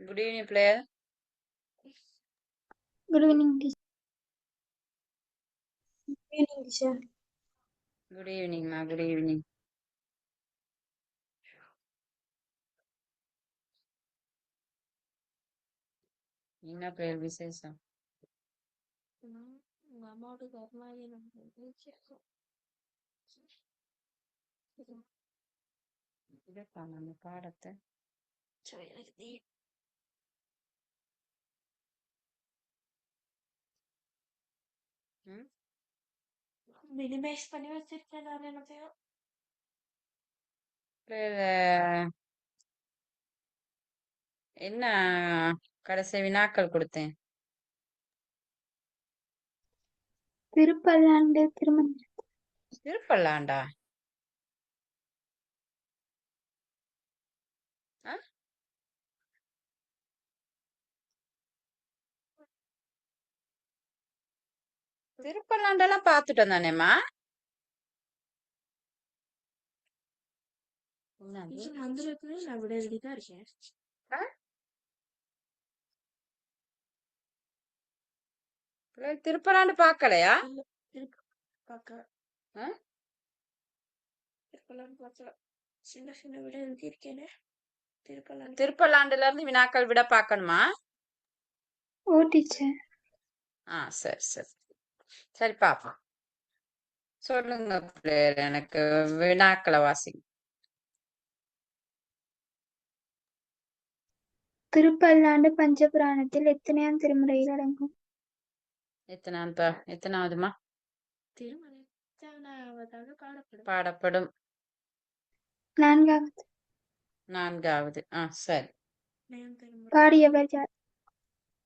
Good evening, player. Good evening, teacher. Good evening, teacher. Good evening, ma. Good evening. என்ன பேர் விசேஷம்? உங்க அம்மாவோட கர்மாவே இதப்பா நம்ம பாடத்தை எனக்கு ம் மினிமைஸ் பண்ணி வச்சிருக்கேன் நான் என்னத்தையும். player, என்ன கடைசி வினாக்கள் கொடுத்தேன்? திருப்பல்லாண்டு திருமணம். திருப்பல்லாண்டா? ஆ? திருப்பல்லாண்டெல்லாம் பார்த்துட்டோம் தானேம்மா? என்னது? அந்த இடத்துல நான் விட எழுதிதான் இருக்கேன். ஆ? பிள்ளை, திருப்பல்லாண்டு பார்க்கலையா? பார்க்க ஆ? திருப்பல்லாண்டு பார்க்கல. சின்ன சின்ன விட எழுதியிருக்கேனே. திருப்பல்லாண்டு திருப்பல்லாண்டுல இருந்து வினாக்கள் விட பார்க்கணுமா? ஓ டீச்சர். சரி சரி சரி, பாப்போம். சொல்லுங்க பிள்ளையர், எனக்கு வினாக்களை வாசிங்க. திருப்பல்லாண்டு பஞ்சபுராணத்தில் எத்தனையாம் திருமுறையில் அடங்கும்? எத்தனாவதுமா? திருமலை பாடப்படும். பாடப்படும். நான்காவது. நான்காவது. சரி. பாடியவர் யார்?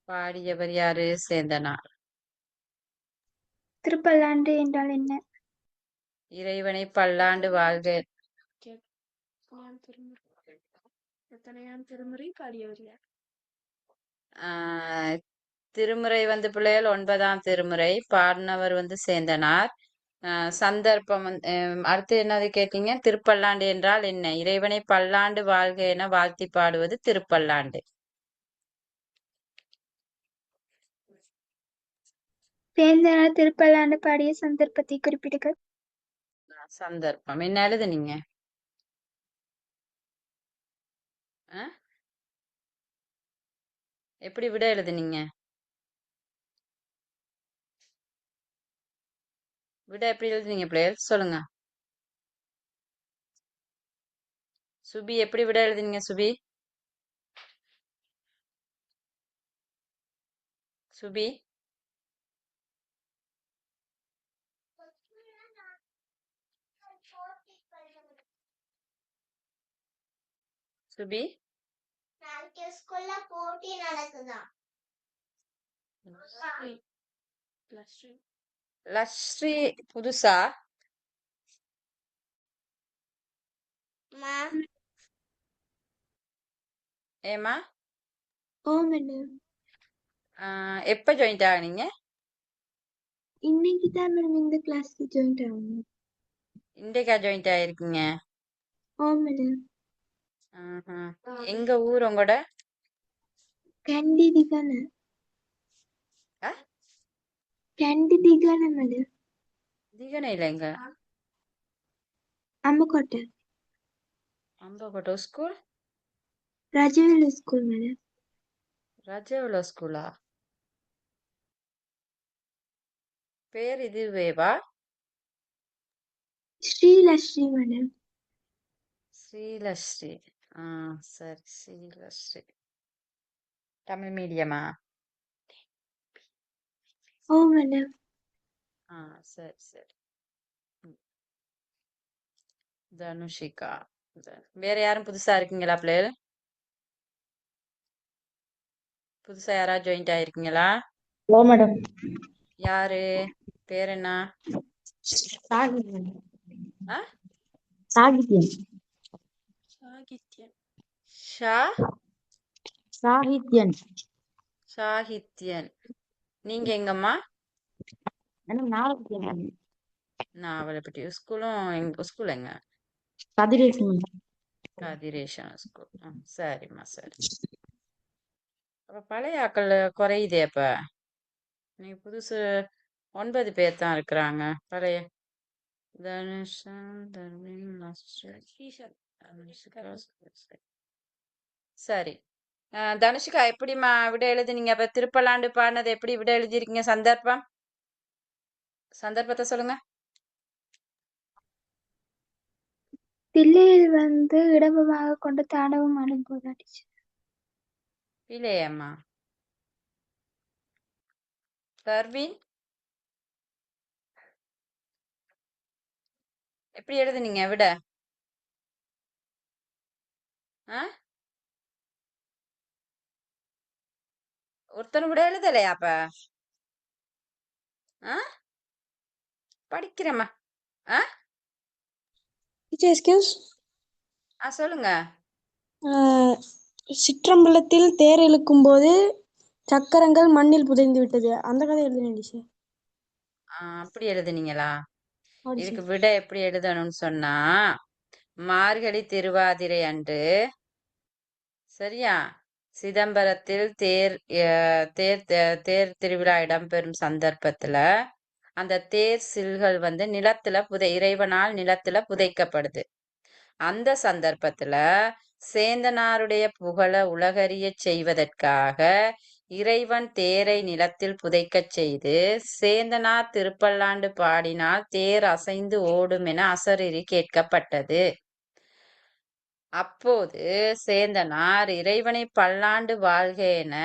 பாடியவர் யாரு? சேந்தனார். திருப்பல்லாண்டு என்றால் என்ன? இறைவனை பல்லாண்டு வாழ்க. எத்தனையாம் திருமுறை பாடியவர் யார்? திருமுறை வந்து பிள்ளைகள் 9ஆம் திருமுறை. பாடினவர் வந்து சேந்தனார். சந்தர்ப்பம் அடுத்து என்னது கேட்டீங்க? திருப்பல்லாண்டு என்றால் என்ன? இறைவனை பல்லாண்டு வாழ்க என வாழ்த்தி பாடுவது திருப்பல்லாண்டு. சேந்தனார் திருப்பல்லாண்டு பாடிய சந்தர்ப்பத்தை குறிப்பிடுக. சந்தர்ப்பம் என்ன எழுதுனீங்க? எப்படி விட எழுதுனீங்க? விட எப்படி எழுதுனீங்க பிள்ளைகள்? சொல்லுங்க. சுபி, எப்படி விட எழுதுனீங்க சுபி? சுபி, சுபி, போட்டி நடக்குதா? லஸ்ரீ புதுசா? ஏமா? Oh madam. எப்ப ஜாயின்ட் ஆனீங்க? இன்னைக்கு தான் மேடம் இந்த கிளாஸ்க்கு ஜாயின் ஆகணும். இன்றைக்கா ஜாயின்ட் ஆயிருக்கீங்க? Oh madam. எங்க ஊர் உங்களோட? கேண்டி திகான. ஆ? கேண்டி திகான மேடம். திகனையில எங்க? Ambakotte. Ambakotte school? Rajavelu school madam. Rajawella ஸ்கூலா? பேர் இதுவேவா? ஸ்ரீலஸ்ரீ மேடம். ஸ்ரீலஸ்ரீ. சரி, ஸ்ரீலஸ்ரீ. தமிழ் மீடியமா? ஓ மேடம். சரி சரி. தனுஷிகா. வேற யாரும் புதுசா இருக்கீங்களா பிள்ளைகள்? புதுசா யாராவது ஜாயின்ட் ஆயிருக்கீங்களா? ஓ மேடம். யாரு? பேர் என்ன? சாகித்யன். ஆ? சாகித்யன். சாகித்யன். சாகித்யன். சாகித்யன். நீங்க எங்கம்மா? மேடம் நாகப்பட்டினம். நாவலப்பட்டி. ஸ்கூலும் ஸ்கூல் எங்க? கதிரேசன். கதிரேஷன் ஸ்கூல். சரிம்மா சரி. அப்ப பழைய ஆக்கள் குறையுதே அப்ப. நீ புதுசு 9 பேர் தான் இருக்கிறாங்க. பழைய தனுஷா, தர்மின், நஸ்ரீ, தனுஷிகா, சரி. தனுஷிகா எப்படிம்மா விட எழுதுனீங்க? அப்ப திருப்பலாண்டு பாடினது எப்படி விட எழுதியிருக்கீங்க? சந்தர்ப்பத்தை சொல்லுங்க. தில்லையில் வந்து இடம்பமாக கொண்டு தாண்டவம் ஆடும்போது அடிச்சு. இல்லையம்மா. பர்வீன் எப்படி எழுதுனீங்க விட? ஆ? ஒருத்தனும் விட எழுதலையா அப்ப? ஆ? படிக்கிறேம்மா. ஆ? எக்ஸ்கியூஸ். சொல்லுங்க. சிற்றம்பலத்தில் தேர் இழுக்கும் போது சக்கரங்கள் மண்ணில் புதைந்து விட்டது. அந்த கதை எழுதினேன் டீச்சர். அப்படி எழுதுனீங்களா? ஆமா இதுக்கு டீச்சர். விட எப்படி எழுதணும்னு சொன்னா, மார்கழி திருவாதிரை அன்று சரியா சிதம்பரத்தில் தேர் திருவிழா இடம்பெறும் சந்தர்ப்பத்துல அந்த தேர் சில்கள் வந்து இறைவனால் நிலத்துல புதைக்கப்படுது. அந்த சந்தர்ப்பத்துல சேந்தனாருடைய புகழ உலகறியச் செய்வதற்காக இறைவன் தேரை நிலத்தில் புதைக்கச் செய்து சேந்தனார் திருப்பல்லாண்டு பாடினால் தேர் அசைந்து ஓடும் என அசரீரி கேட்கப்பட்டது. அப்போது சேந்தனார் இறைவனை பல்லாண்டு வாழ்க என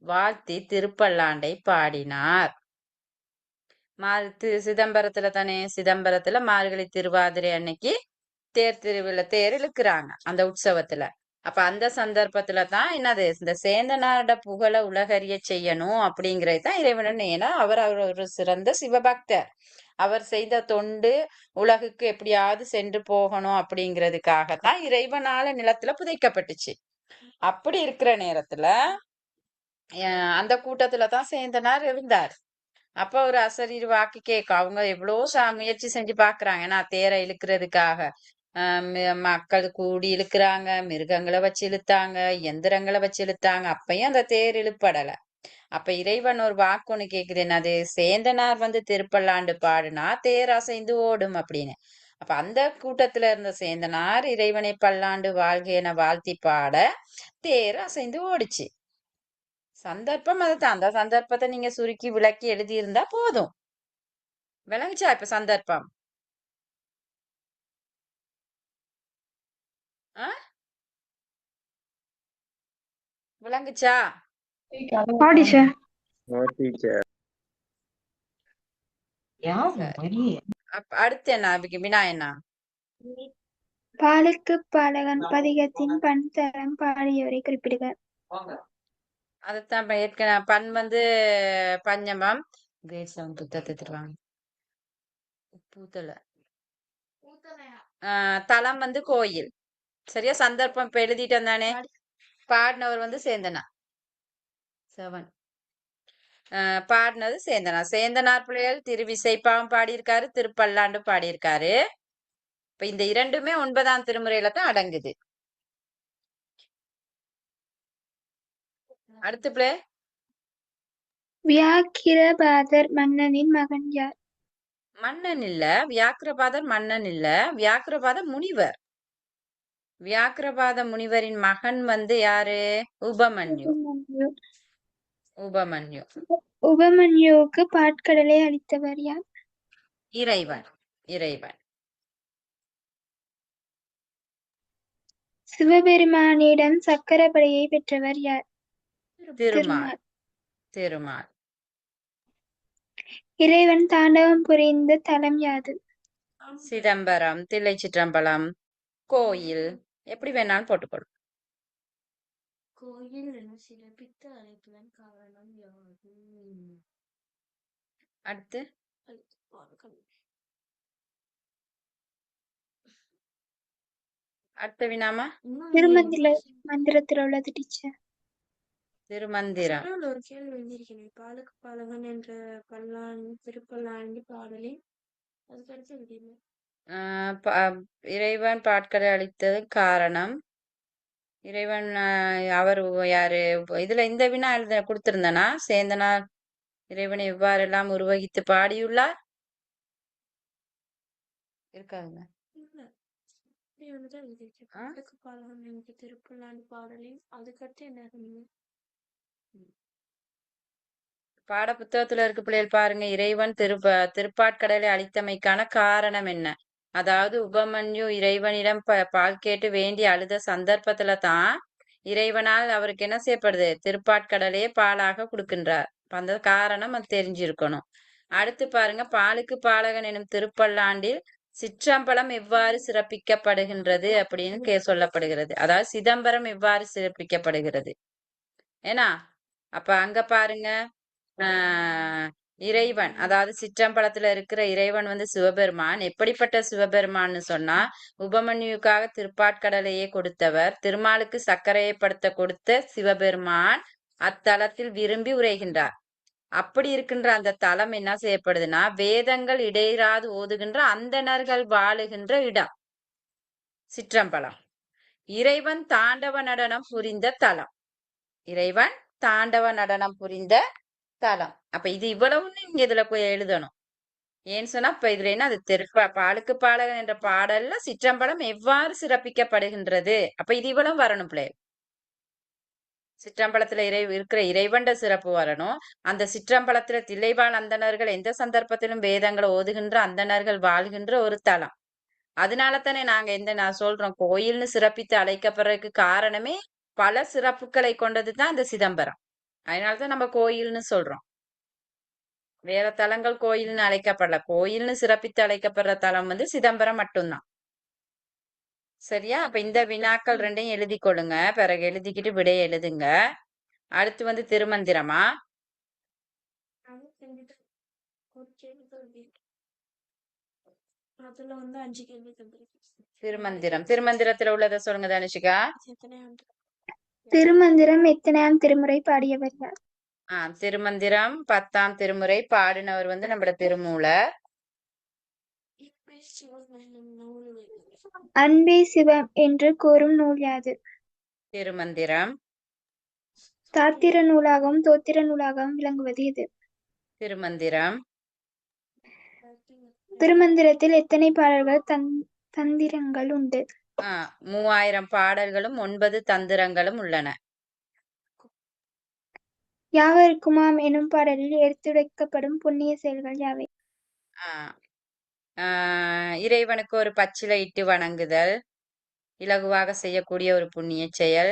வாழ்த்தி திருப்பல்லாண்டை பாடினார். சிதம்பரத்துல தானே, சிதம்பரத்துல மார்கழி திருவாதிரை அன்னைக்கு தேர் இழுக்கிறாங்க அந்த உற்சவத்துல. அப்ப அந்த சந்தர்ப்பத்துல தான் என்னது, இந்த சேந்தனாரோட புகழ உலகறிய செய்யணும் அப்படிங்கிறது தான் இறைவன். ஏன்னா அவர் ஒரு சிறந்த சிவபக்தர். அவர் செய்த தொண்டு உலகுக்கு எப்படியாவது சென்று போகணும் அப்படிங்கிறதுக்காகத்தான் இறைவனால நிலத்துல புதைக்கப்பட்டுச்சு. அப்படி இருக்கிற நேரத்துல அந்த கூட்டத்துல தான் சேந்தனார் இருந்தார். அப்ப ஒரு அசரீர் வாக்கு கேட்கும். அவங்க எவ்வளவு முயற்சி செஞ்சு பாக்குறாங்க. ஏன்னா தேரை இழுக்கிறதுக்காக மக்கள் கூடி இழுக்கிறாங்க, மிருகங்களை வச்சு இழுத்தாங்க, எந்திரங்களை வச்சு இழுத்தாங்க. அப்பயும் அந்த தேர் இழுப்படல. அப்ப இறைவன் ஒரு வாக்கு ஒண்ணு கேக்குது, என்னது, சேந்தனார் வந்து திருப்பல்லாண்டு பாடுனா தேர் அசைந்து ஓடும் அப்படின்னு. அப்ப அந்த கூட்டத்துல இருந்த சேந்தனார் இறைவனை பல்லாண்டு வாழ்க என வாழ்த்தி பாட தேர் அசைந்து ஓடுச்சு. சந்தர்ப்பம் அதுதான். அந்த சந்தர்ப்பத்தை நீங்க சுருக்கி விளக்கி எழுதியிருந்தா போதும். விளங்குச்சா இப்ப சந்தர்ப்பம்? ஆ? விளங்குச்சா? டீச்சர். சரி. அடுத்து என்ன வினா என்ன? பாலுக்கு பாலகன் பதிகத்தின் பண்தரம் பாடியவரை குறிப்பிடுக. அதைத்தான் ஏற்கனவே பண் வந்து பஞ்சமம் கிரேட் 7 புத்தகத்தை தருவாங்க. பூத்தல தலம் வந்து கோயில். சரியா? சந்தர்ப்பம் இப்ப எழுதிட்டு தானே. பாடினவர் வந்து சேந்தனா 7. பாடினது சேந்தனார் பிள்ளைகள் திருவிசைப்பாவும் பாடியிருக்காரு, திருப்பல்லாண்டு பாடியிருக்காரு. இப்ப இந்த இரண்டுமே 9ஆம் திருமுறையில தான் அடங்குது. அடுத்து பிள்ளை வியாக்கிரபாதர் மன்னனின் மகன் யார்? மன்னன் இல்ல, வியாக்கிரபாதர் மன்னன் இல்ல, வியாக்கிரபாத முனிவர். வியாக்கிரபாத முனிவரின் மகன் வந்து யாரு? உபமன்யு. உபமன்யு உபமன்யுவுக்கு பாட்கடலை அளித்தவர் யார்? இறைவன். இறைவன் சிவபெருமானிடம் சக்கரப்படையை பெற்றவர் யார்? திருமால். திருமால் இறைவன் தாண்டவம் புரிந்த தலம் யாது? சிதம்பரம், தில்லை சிற்றம்பலம், கோயில், எப்படி வேணாலும் போட்டுக்கொள்ளும். கோயில் என சிறப்பித்து அழைப்பதன் காரணம் யாது? அடுத்து அடுத்த வினாமா திருமந்திர மந்திரத்தில் உள்ளது டீச்சர். திருமந்திரம். ஒரு கேள்வி எழுதியிருக்கிறேன். பாலுக்கு பாலகன் என்ற திருப்பல்லாண்டு பாடலில் அதுக்கடுத்து எழுதியிருந்தேன். இறைவன் பாட்களை அளித்தது காரணம் இறைவன் அவர் யாரு இதுல இந்த வினா எழுத கொடுத்திருந்தனா சேந்தனார் இறைவனை எவ்வாறெல்லாம் உருவகித்து பாடியுள்ளார் இருக்காதுங்க. இல்ல இப்படி வந்துதான் எழுதியிருக்கு. ஆ? பாட்டுக்கு பாடலாம் எனக்கு திருப்பல்லாண்டு பாடலையும் அதுக்கடுத்து என்ன சொன்னீங்க? பாட புத்தகத்துல இருக்கு பிள்ளைகள் பாருங்க. இறைவன் திருப்பாட்கடலை அளித்தமைக்கான காரணம் என்ன? அதாவது உபமன்யு இறைவனிடம் பால் கேட்டு வேண்டி அழுத சந்தர்ப்பத்துல தான் இறைவனால் அவருக்கு என்ன செய்யப்படுது? திருப்பாட்கடலையே பாலாக கொடுக்கின்றார். அந்த காரணம் அது தெரிஞ்சிருக்கணும். அடுத்து பாருங்க, பாலுக்கு பாலகன் எனும் திருப்பல்லாண்டில் சிற்றம்பலம் எவ்வாறு சிறப்பிக்கப்படுகின்றது அப்படின்னு சொல்லப்படுகிறது. அதாவது சிதம்பரம் எவ்வாறு சிறப்பிக்கப்படுகிறது ஏன்னா அப்ப அங்க பாருங்க, இறைவன் அதாவது சிற்றம்பலத்துல இருக்கிற இறைவன் வந்து சிவபெருமான். எப்படிப்பட்ட சிவபெருமான்னு சொன்னா, உபமன்யுக்காக திருப்பாட்கடலையே கொடுத்தவர், திருமாலுக்கு சர்க்கரையை படுத்த கொடுத்த சிவபெருமான் அத்தலத்தில் விரும்பி உரைகின்றார். அப்படி இருக்கின்ற அந்த தலம் என்ன செய்யப்படுதுன்னா, வேதங்கள் இடையராது ஓதுகின்ற அந்தணர்கள் வாழுகின்ற இடம் சிற்றம்பலம். இறைவன் தாண்டவ நடனம் புரிந்த தலம். இறைவன் தாண்டவ நடனம் புரிந்த தலம். அப்ப இது இவ்வளவுன்னு நீங்க இதுல எழுதணும். ஏன்னு சொன்னா இப்ப இதுல என்ன, அது பாலுக்கு பாலகன் என்ற பாடல்ல சிற்றம்பலம் எவ்வாறு சிறப்பிக்கப்படுகின்றது, அப்ப இது இவ்வளவு வரணும் பிள்ளை. சிற்றம்பலத்துல இருக்கிற இறைவண்ட சிறப்பு வரணும். அந்த சிற்றம்பலத்துல தில்லைவாழ் அந்தணர்கள் எந்த சந்தர்ப்பத்திலும் வேதங்களை ஓதுகின்ற அந்தணர்கள் வாழ்கின்ற ஒரு தலம். அதனால தானே நாங்க நான் சொல்றோம், கோயில்னு சிறப்பித்து அழைக்கப்படுறதுக்கு காரணமே பல சிறப்புகளை கொண்டதுதான் இந்த சிதம்பரம். அதனாலதான் நம்ம கோயில்னு சொல்றோம். வேற தலங்கள் கோயில்னு அழைக்கப்படல. கோயில்னு சிறப்பித்து அழைக்கப்படுற தலம் வந்து சிதம்பரம் மட்டும்தான். சரியா? அப்ப இந்த வினாக்கள் ரெண்டையும் எழுதி கொள்ளுங்க. பிறகு எழுதிக்கிட்டு விடைய எழுதுங்க. அடுத்து வந்து திருமந்திரமா? ஒரு கேள்விகள் அதுல வந்து 5 கேள்விகள் இருக்கு. திருமந்திரத்துல உள்ளதை சொல்லுங்க தனுஷிகா. எத்தனை ஆண்டு? திருமந்திரம் எத்தனையாம் திருமுறை பாடியவர் யார்? திருமந்திரம் 10ஆம் திருமுறை பாடினவர் வந்து நம்மளோட திருமூலர். அன்பே சிவம் என்று கூறும் நூல் யாது? திருமந்திரம். தாத்திர நூலாகவும் தோத்திர நூலாகவும் விளங்குவது எது? திருமந்திரம். திருமந்திரத்தில் எத்தனை பாடல்கள் தந்திரங்கள் உண்டு? 3000 பாடல்களும் 9 தந்திரங்களும் உள்ளன. யாவருக்குமாம் எனும் பாடலில் எடுத்துரைக்கப்படும் புண்ணிய செயல்கள் யாவை? இறைவனுக்கு ஒரு பச்சிலை இட்டு வணங்குதல் இலகுவாக செய்யக்கூடிய ஒரு புண்ணிய செயல்.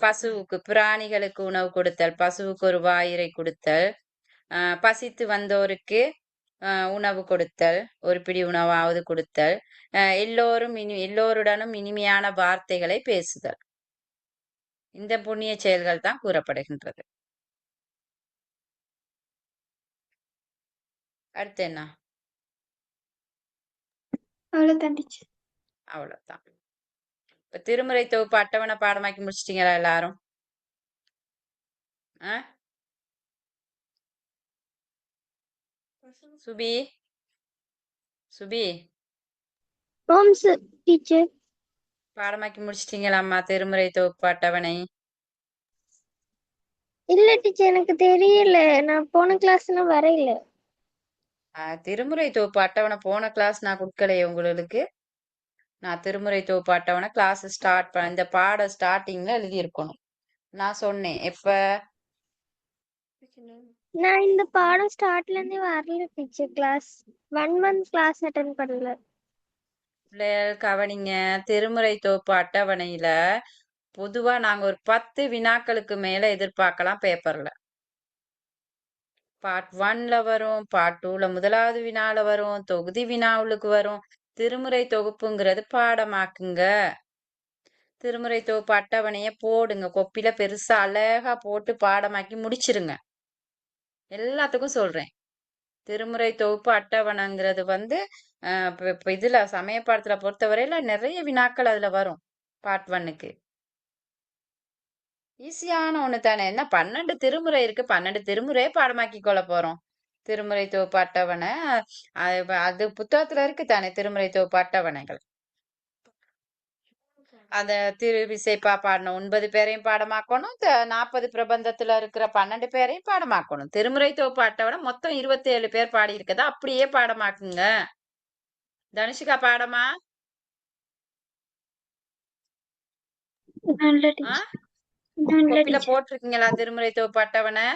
பசுவுக்கு பிராணிகளுக்கு உணவு கொடுத்தல், பசுவுக்கு ஒரு வாயிரை கொடுத்தல், பசித்து வந்தோருக்கு உணவு கொடுத்தல், ஒரு பிடி உணவாவது கொடுத்தல், எல்லோருடனும் இனிமையான வார்த்தைகளை பேசுதல். இந்த புண்ணிய செயல்கள் தான் கூறப்படுகின்றது. அடுத்து என்ன? அவ்வளவுதான். இப்ப திருமுறை தொகுப்பு அட்டவணை பாடமாக்கி முடிச்சிட்டீங்களா எல்லாரும்? சுபி சுபி பாடமாக்கி முடிச்சிட்டீங்களாம்மா திருமுறை தொகுப்பு அட்டவணை? இல்ல டீச்சர், எனக்கு தெரியல, நான் போன கிளாஸ்ல வரையில. திருமுறை தொகுப்பு அட்டவணை போன கிளாஸ் நான் கொடுக்கலையே உங்களுக்கு. நான் திருமுறை தொகுப்பு அட்டவணை கிளாஸ் ஸ்டார்ட் பண்ண இந்த பாட ஸ்டார்டிங்ல எழுதி இருக்கணும். நான் சொன்னேன் எப்ப? நான் இந்த பாடம் ஸ்டார்ட்ல இருந்தே வரல teacher. Class 1 month class attend பண்ணல. பிள்ளைகள் கவனிங்க, திருமுறை தொகுப்பு அட்டவணையில பொதுவா நாங்க ஒரு 10 வினாக்களுக்கு மேல எதிர்பார்க்கலாம் பேப்பர்ல. பார்ட் 1ல வரும், பார்ட் 2ல முதலாவது வினால வரும், தொகுதி வினாவுக்கு வரும். திருமுறை தொகுப்புங்கிறது பாடமாக்குங்க. திருமுறை தொகுப்பு அட்டவணைய போடுங்க, கொப்பில பெருசா அழகா போட்டு பாடமாக்கி முடிச்சிருங்க. எல்லாத்துக்கும் சொல்றேன். திருமுறை தொகுப்பு அட்டவணைங்கிறது வந்து இப்ப இதுல சமய பாடத்துல பொறுத்தவரையில நிறைய வினாக்கள் அதுல வரும். பார்ட் 1க்கு ஈஸியான ஒண்ணு தானே. என்ன 12 திருமுறை இருக்கு, 12 திருமுறையே பாடமாக்கி கொள்ள போறோம். திருமுறை தொகுப்பு அட்டவணை அது புத்தகத்துல இருக்கு தானே திருமுறை தொகுப்பு அட்டவணைகள். அந்த திருவிசைப்பா பாடின 9 பேரையும் பாடமாக்கணும். 40 பிரபந்தத்துல இருக்கிற 12 பேரையும் பாடமாக்கணும். திருமுறை தொகுப்பு அட்டவணை மொத்தம் 27 பேர் பாடி இருக்கதா அப்படியே பாடமாக்குங்க. தனுஷிகா பாடமா? நல்ல ஆ டீச்சர். நல்ல கொப்பில டீச்சர். போட்டிருக்கீங்களா திருமுறை தொகுப்பு அட்டவணை?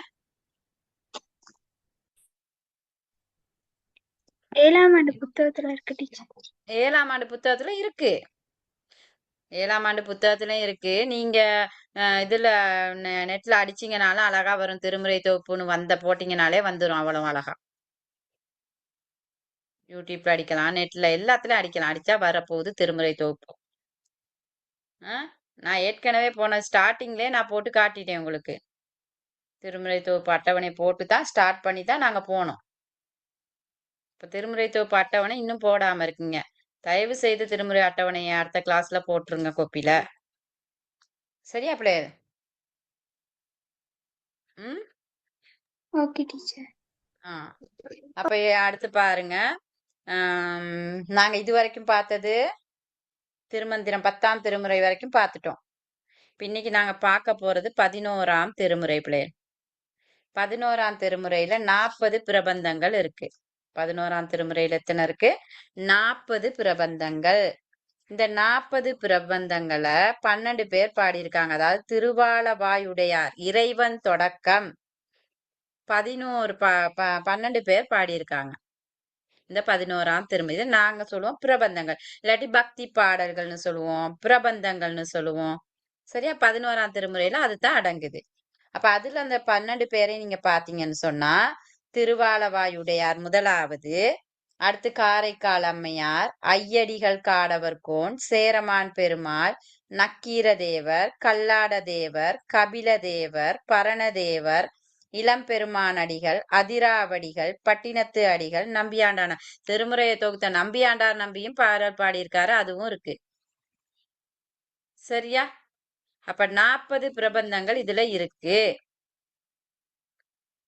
7ஆம் ஆண்டு புத்தகத்துல இருக்கு டீச்சர். 7ஆம் ஆண்டு புத்தகத்துல இருக்கு. 7ஆம் ஆண்டு புத்தகத்துலயும் இருக்கு. நீங்க இதுல நெட்ல அடிச்சீங்கனாலும் அழகா வரும். திருமுறை தொகுப்புன்னு போட்டீங்கனாலே வந்துரும் அவ்வளவு அழகா. யூடியூப்ல அடிக்கலாம், நெட்ல எல்லாத்துலயும் அடிக்கலாம். அடிச்சா வரப்போகுது திருமுறை தொகுப்பு. நான் ஏற்கனவே போன ஸ்டார்டிங்லேயே நான் போட்டு காட்டிட்டேன் உங்களுக்கு. திருமுறை தொகுப்பு அட்டவணை போட்டு தான் ஸ்டார்ட் பண்ணி தான் நாங்க போனோம். இப்ப திருமுறை தொகுப்பு அட்டவணை இன்னும் போடாம இருக்கீங்க. தயவு செய்து திருமுறை அட்டவணையை அடுத்த கிளாஸ்ல போட்டுருங்க கொப்பில. சரியா பிள்ளை? ம் ஓகே டீச்சர். ஆ அப்ப அடுத்து பாருங்க. நாங்க இது வரைக்கும் பார்த்தது திருமந்திரம் 10ஆம் திருமுறை வரைக்கும் பார்த்துட்டோம். இன்னைக்கு நாங்க பார்க்க போறது 11ஆம் திருமுறை பிள்ளை. 11ஆம் திருமுறையில 40 பிரபந்தங்கள் இருக்கு. 11ஆம் திருமுறையில எத்தனை இருக்கு? 40 பிரபந்தங்கள். இந்த 40 பிரபந்தங்களை 12 பேர் பாடியிருக்காங்க. அதாவது திருவாலவாயுடையார் இறைவன் தொடக்கம் 12 பேர் பாடியிருக்காங்க. இந்த 11ஆம் திருமுறை இதை நாங்க சொல்லுவோம் பிரபந்தங்கள், இல்லாட்டி பக்தி பாடல்கள்னு சொல்லுவோம், பிரபந்தங்கள்னு சொல்லுவோம். சரியா? 11ஆம் திருமுறையில அதுதான் அடங்குது. அப்ப அதுல அந்த 12 பேரையும் நீங்க பாத்தீங்கன்னு சொன்னா, திருவாலவாயுடையார் முதலாவது, அடுத்து காரைக்கால் அம்மையார், ஐயடிகள் காடவர்கோன், சேரமான் பெருமாள், நக்கீரதேவர், கல்லாடதேவர், கபிலதேவர், பரணதேவர், இளம்பெருமானடிகள், அதிராவடிகள், பட்டினத்து அடிகள், நம்பியாண்டான திருமுறையை தொகுத்த நம்பியாண்டார் நம்பியும் பாடல் பாடியிருக்காரு. அதுவும் இருக்கு. சரியா? அப்ப 40 பிரபந்தங்கள் இதுல இருக்கு.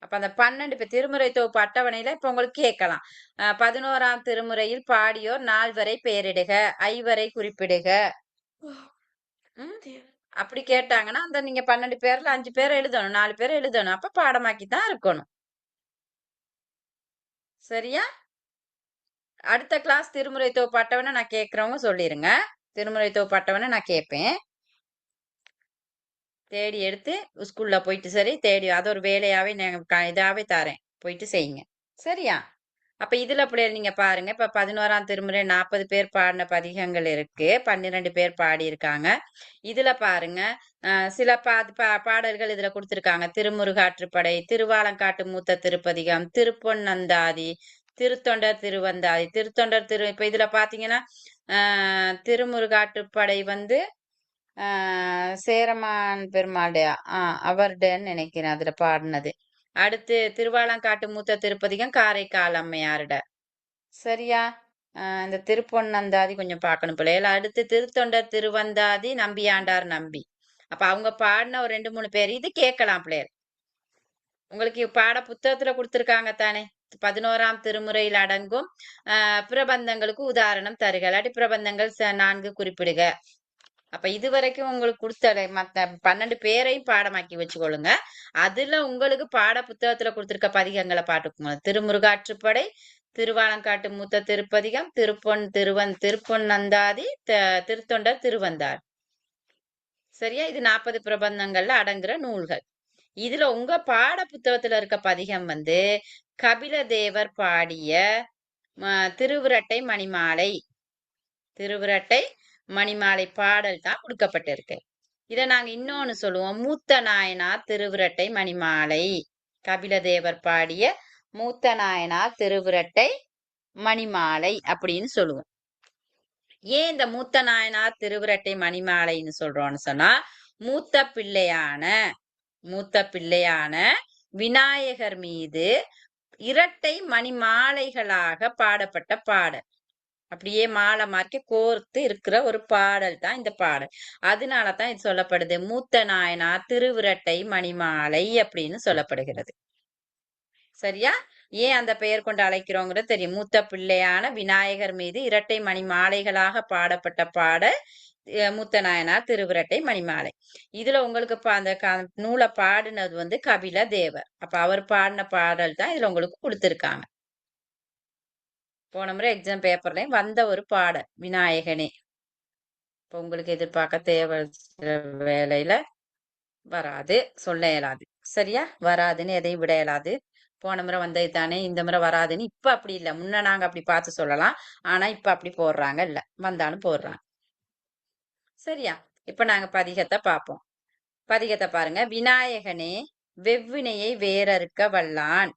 அப்ப அந்த 12 இப்ப திருமுறை தொகுப்பு அட்டவணையில இப்ப உங்களுக்கு கேட்கலாம். 11ஆம் திருமுறையில் பாடியோர் 4 வரை பெயரிடுக, ஐவரை குறிப்பிடுக. அப்படி கேட்டாங்கன்னா அந்த நீங்க 12 பேர்ல 5 பேர் எழுதணும், 4 பேர் எழுதணும். அப்ப பாடமாக்கி தான் இருக்கணும். சரியா? அடுத்த கிளாஸ் திருமுறை தொகுப்பு அட்டவணை நான் கேட்கறவங்க சொல்லிருங்க. திருமுறை தொகுப்பு அட்டவணை நான் கேட்பேன். தேடி எடுத்து ஸ்கூல்ல போயிட்டு சரி தேடி அது ஒரு வேலையாவே இதாவே தரேன், போயிட்டு செய்யுங்க. சரியா? அப்ப இதுல பிள்ளைகள் நீங்க பாருங்க. இப்ப 11ஆம் திருமுறை 40 பேர் பாடின பதிகங்கள் இருக்கு, 12 பேர் பாடி இருக்காங்க. இதுல பாருங்க சில பாடல்கள் இதுல கொடுத்திருக்காங்க. திருமுருகாற்றுப்படை, திருவாலங்காட்டு மூத்த திருப்பதிகம், திருப்பொன்னந்தாதி, திருத்தொண்டர் திருவந்தாதி, இப்ப இதுல பாத்தீங்கன்னா திருமுருகாற்றுப்படை சேரமான் பெருமாள்டையா அவர்டன்னு நினைக்கிறேன் அதுல பாடினது. அடுத்து திருவாலங்காட்டு மூத்த திருப்பதிகம் காரைக்கால் அம்மையாருட. சரியா? இந்த திருப்பொன்னந்தாதி கொஞ்சம் பார்க்கணும் பிள்ளைகள். அடுத்து திருத்தொண்டர் திருவந்தாதி, நம்பியாண்டார் நம்பி. அப்ப அவங்க பாடின ஒரு 2-3 பேர் இது கேட்கலாம் பிள்ளைகள். உங்களுக்கு பாட புத்தகத்துல கொடுத்திருக்காங்க தானே. 11ஆம் திருமுறையில் அடங்கும் பிரபந்தங்களுக்கு உதாரணம் தருக, இல்லாட்டி பிரபந்தங்கள் 4 குறிப்பிடுக. அப்ப இதுவரைக்கும் உங்களுக்கு கொடுத்த மத்த 12 பேரையும் பாடமாக்கி வச்சுக்கொள்ளுங்க. அதுல உங்களுக்கு பாட புத்தகத்துல கொடுத்திருக்க பதிகங்களை பாட்டுக்குங்க. திருமுருகாற்றுப்படை, திருவாலங்காட்டு மூத்த திருப்பதிகம், திருப்பொன்னந்தாதி, திருத்தொண்டர் திருவந்தார். சரியா? இது 40 பிரபந்தங்கள்ல அடங்குற நூல்கள். இதுல உங்க பாட புத்தகத்துல இருக்க பதிகம் கபிலதேவர் பாடிய திருவிரட்டை மணிமாலை. திருவிரட்டை மணிமாலை பாடல் தான் கொடுக்கப்பட்டிருக்கு. இத நாங்க இன்னொன்னு சொல்லுவோம், மூத்த நாயனார் திருவிரட்டை மணிமாலை. கபிலதேவர் பாடிய மூத்த நாயனார் திருவிரட்டை மணிமாலை அப்படின்னு சொல்லுவோம். ஏன் இந்த மூத்த நாயனார் திருவிரட்டை மணிமாலைன்னு சொல்றோம்னு சொன்னா, மூத்த பிள்ளையான விநாயகர் மீது இரட்டை மணிமாலைகளாக பாடப்பட்ட பாடல். அப்படியே மாலை மார்க்க கோர்த்து இருக்கிற ஒரு பாடல் தான் இந்த பாடல். அதனாலதான் இது சொல்லப்படுது மூத்த நாயனார் திருவிரட்டை மணிமாலை அப்படின்னு சொல்லப்படுகிறது. சரியா? ஏன் அந்த பெயர் கொண்டு அழைக்கிறோங்கிறது தெரியும். மூத்த பிள்ளையான விநாயகர் மீது இரட்டை மணி மாலைகளாக பாடப்பட்ட பாடல் மூத்த நாயனார் திருவிரட்டை மணிமாலை. இதுல உங்களுக்கு அந்த நூலை பாடினது வந்து கபில தேவர். அப்ப அவர் பாடின பாடல் தான் இதுல உங்களுக்கு கொடுத்திருக்காங்க. போன முறை எக்ஸாம் பேப்பர்லயும் வந்த ஒரு பாடல் விநாயகனே. இப்ப உங்களுக்கு எதிர்பார்க்க தேவை வேலையில வராது, சொல்ல இயலாது. சரியா? வராதுன்னு எதையும் விட இயலாது. போன முறை வந்தது தானே, இந்த முறை வராதுன்னு இப்ப அப்படி இல்லை. முன்ன நாங்க அப்படி பார்த்து சொல்லலாம். ஆனா இப்ப அப்படி போடுறாங்க இல்ல, வந்தாலும் போடுறாங்க. சரியா? இப்ப நாங்க பதிகத்தை பார்ப்போம். பதிகத்தை பாருங்க. விநாயகனே வெவ்வினையை வேறறுக்க வல்லான்,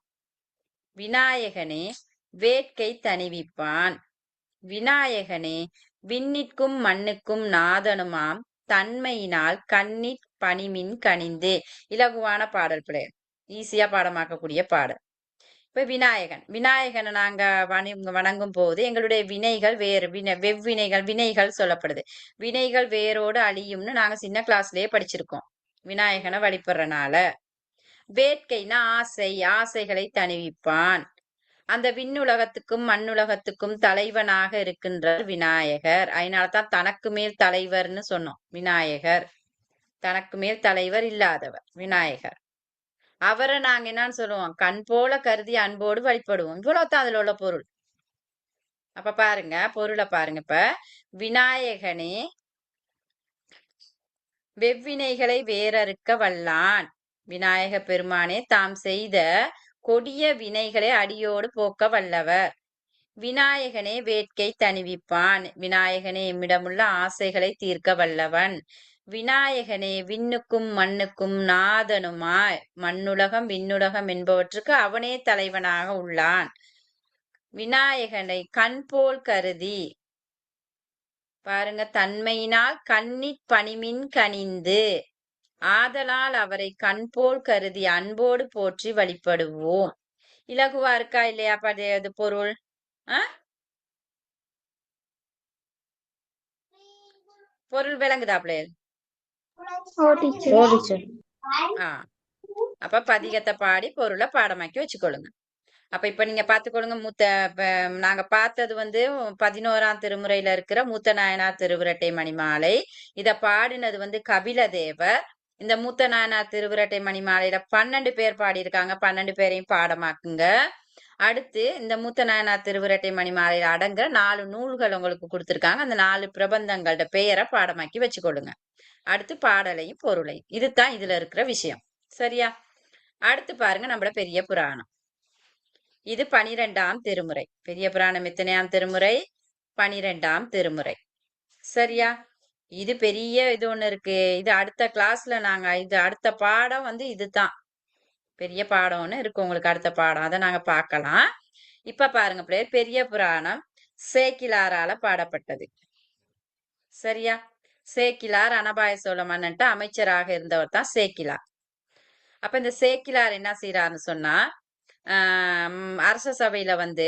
விநாயகனே வேட்கை தணிவிப்பான், விநாயகனே விண்ணிற்கும் மண்ணுக்கும் நாதனுமாம், தன்மையினால் கண்ணிற் பணிமின் கனிந்தே. இலகுவான பாடல் பிள்ளை, ஈஸியா பாடமாக்கக்கூடிய பாடல். இப்ப விநாயகனை நாங்க வணங்கும் போது எங்களுடைய வினைகள் வேறு வினைகள் சொல்லப்படுது. வினைகள் வேரோடு அழியும்னு நாங்க சின்ன கிளாஸ்லயே படிச்சிருக்கோம் விநாயகனை வழிபடுறனால. வேட்கைனா ஆசைகளை தணிவிப்பான். அந்த விண்ணுலகத்துக்கும் மண்ணுலகத்துக்கும் தலைவனாக இருக்கின்றார் விநாயகர். அதனாலதான் தனக்கு மேல் தலைவர்னு சொன்னோம். விநாயகர் தனக்கு மேல் தலைவர் இல்லாதவர் விநாயகர். அவரை நாங்க என்னன்னு சொல்லுவோம், கண் போல கருதி அன்போடு வழிபடுவோம். இவ்வளவுதான் அதுல உள்ள பொருள். அப்ப பாருங்க, பொருளை பாருங்க. இப்ப விநாயகனே வெவ்வினைகளை வேறறுக்க வல்லான், விநாயக பெருமானே தாம் செய்த கொடிய வினைகளை அடியோடு போக்க வல்லவர். விநாயகனே வேட்கை தணிவிப்பான், விநாயகனே எம்மிடமுள்ள ஆசைகளை தீர்க்க வல்லவன். விநாயகனே விண்ணுக்கும் மண்ணுக்கும் நாதனுமாய், மண்ணுலகம் விண்ணுலகம் என்பவற்றுக்கு அவனே தலைவனாக உள்ளான். விநாயகனை கண் போல் கருதி பாருங்க, தன்மையினால் கண்ணிற் பணிமின் கனிந்து, ஆதலால் அவரை கண் போல் கருதி அன்போடு போற்றி வழிபடுவோம். இலகுவா இருக்கா இல்லையா அது பொருள்? பொருள் விளங்குதா பிள்ளைகள்? அப்ப பதிகத்தை பாடி பொருளை பாடமாக்கி வச்சுக்கொள்ளுங்க. அப்ப இப்ப நீங்க பாத்துக்கொள்ளுங்க. நாங்க பார்த்தது வந்து 11ஆம் திருமுறையில இருக்கிற மூத்த நாயனார் திருவிரட்டை மணிமாலை. இத பாடினது வந்து கபில தேவர். இந்த மூத்த நாயனார் திருவிரட்டை மணிமாலையில 12 பேர் பாடியிருக்காங்க. 12 பேரையும் பாடமாக்குங்க. அடுத்து இந்த மூத்த நாயனார் திருவிரட்டை மணிமாலையில அடங்குற 4 நூல்கள் உங்களுக்கு கொடுத்திருக்காங்க. அந்த 4 பிரபந்தங்களோட பெயரை பாடமாக்கி வச்சுக்கொள்ளுங்க. அடுத்து பாடலையும் பொருளையும். இதுதான் இதுல இருக்கிற விஷயம். சரியா? அடுத்து பாருங்க, நம்மள பெரிய புராணம். இது 12ஆம் திருமுறை. பெரிய புராணம் எத்தனையாம் திருமுறை? 12ஆம் திருமுறை. சரியா? இது பெரிய இது ஒண்ணு இருக்கு. இது அடுத்த கிளாஸ்ல நாங்க இது அடுத்த பாடம் வந்து இதுதான் பெரிய பாடம்னு இருக்கு உங்களுக்கு. அடுத்த பாடம் அதை நாங்க பார்க்கலாம். இப்ப பாருங்க பிள்ளைய, பெரிய புராணம் சேக்கிலாரால பாடப்பட்டது. சரியா? சேக்கிலார் அனபாய சோழ மன்னன்ட்டு அமைச்சராக இருந்தவர் தான் சேக்கிலார். அப்ப இந்த சேக்கிலார் என்ன செய்யறாருன்னு சொன்னா, அரச சபையில வந்து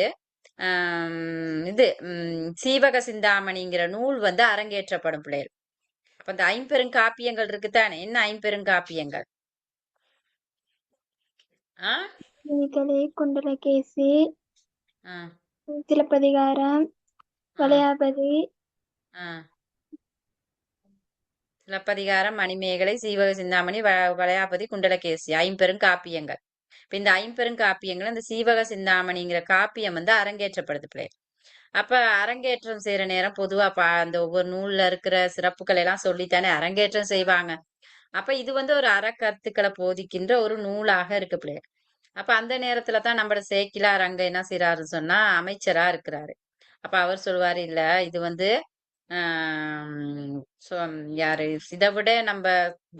இது சீவக சிந்தாமணிங்கிற நூல் வந்து அரங்கேற்றப்படும் பிள்ளைகள். அப்ப இந்த 50 காப்பியங்கள் இருக்குதானே, என்ன 50 காப்பியங்கள்? குண்டலகேசி, சிலப்பதிகாரம், வளையாபதி, சிலப்பதிகாரம், மணிமேகலை, சீவக சிந்தாமணி, வளையாபதி, குண்டலகேசி 50 காப்பியங்கள். இப்ப இந்த 50 காப்பியங்கள் இந்த சீவக சிந்தாமணிங்கிற காப்பியம் வந்து அரங்கேற்றப்படுது பிள்ளை. அப்ப அரங்கேற்றம் செய்யற நேரம் பொதுவா அந்த ஒவ்வொரு நூல்ல இருக்கிற சிறப்புகள் எல்லாம் சொல்லித்தானே அரங்கேற்றம் செய்வாங்க. அப்ப இது வந்து ஒரு அறக்கருத்துக்களை போதிக்கின்ற ஒரு நூலாக இருக்கு பிள்ளை. அப்ப அந்த நேரத்துல தான் நம்ம சேக்கிலார் அங்க என்ன செய்யறாருன்னு சொன்னா அமைச்சரா இருக்கிறாரு. அப்ப அவர் சொல்லுவாரு, இல்ல இது வந்து யாரு இதை விட நம்ம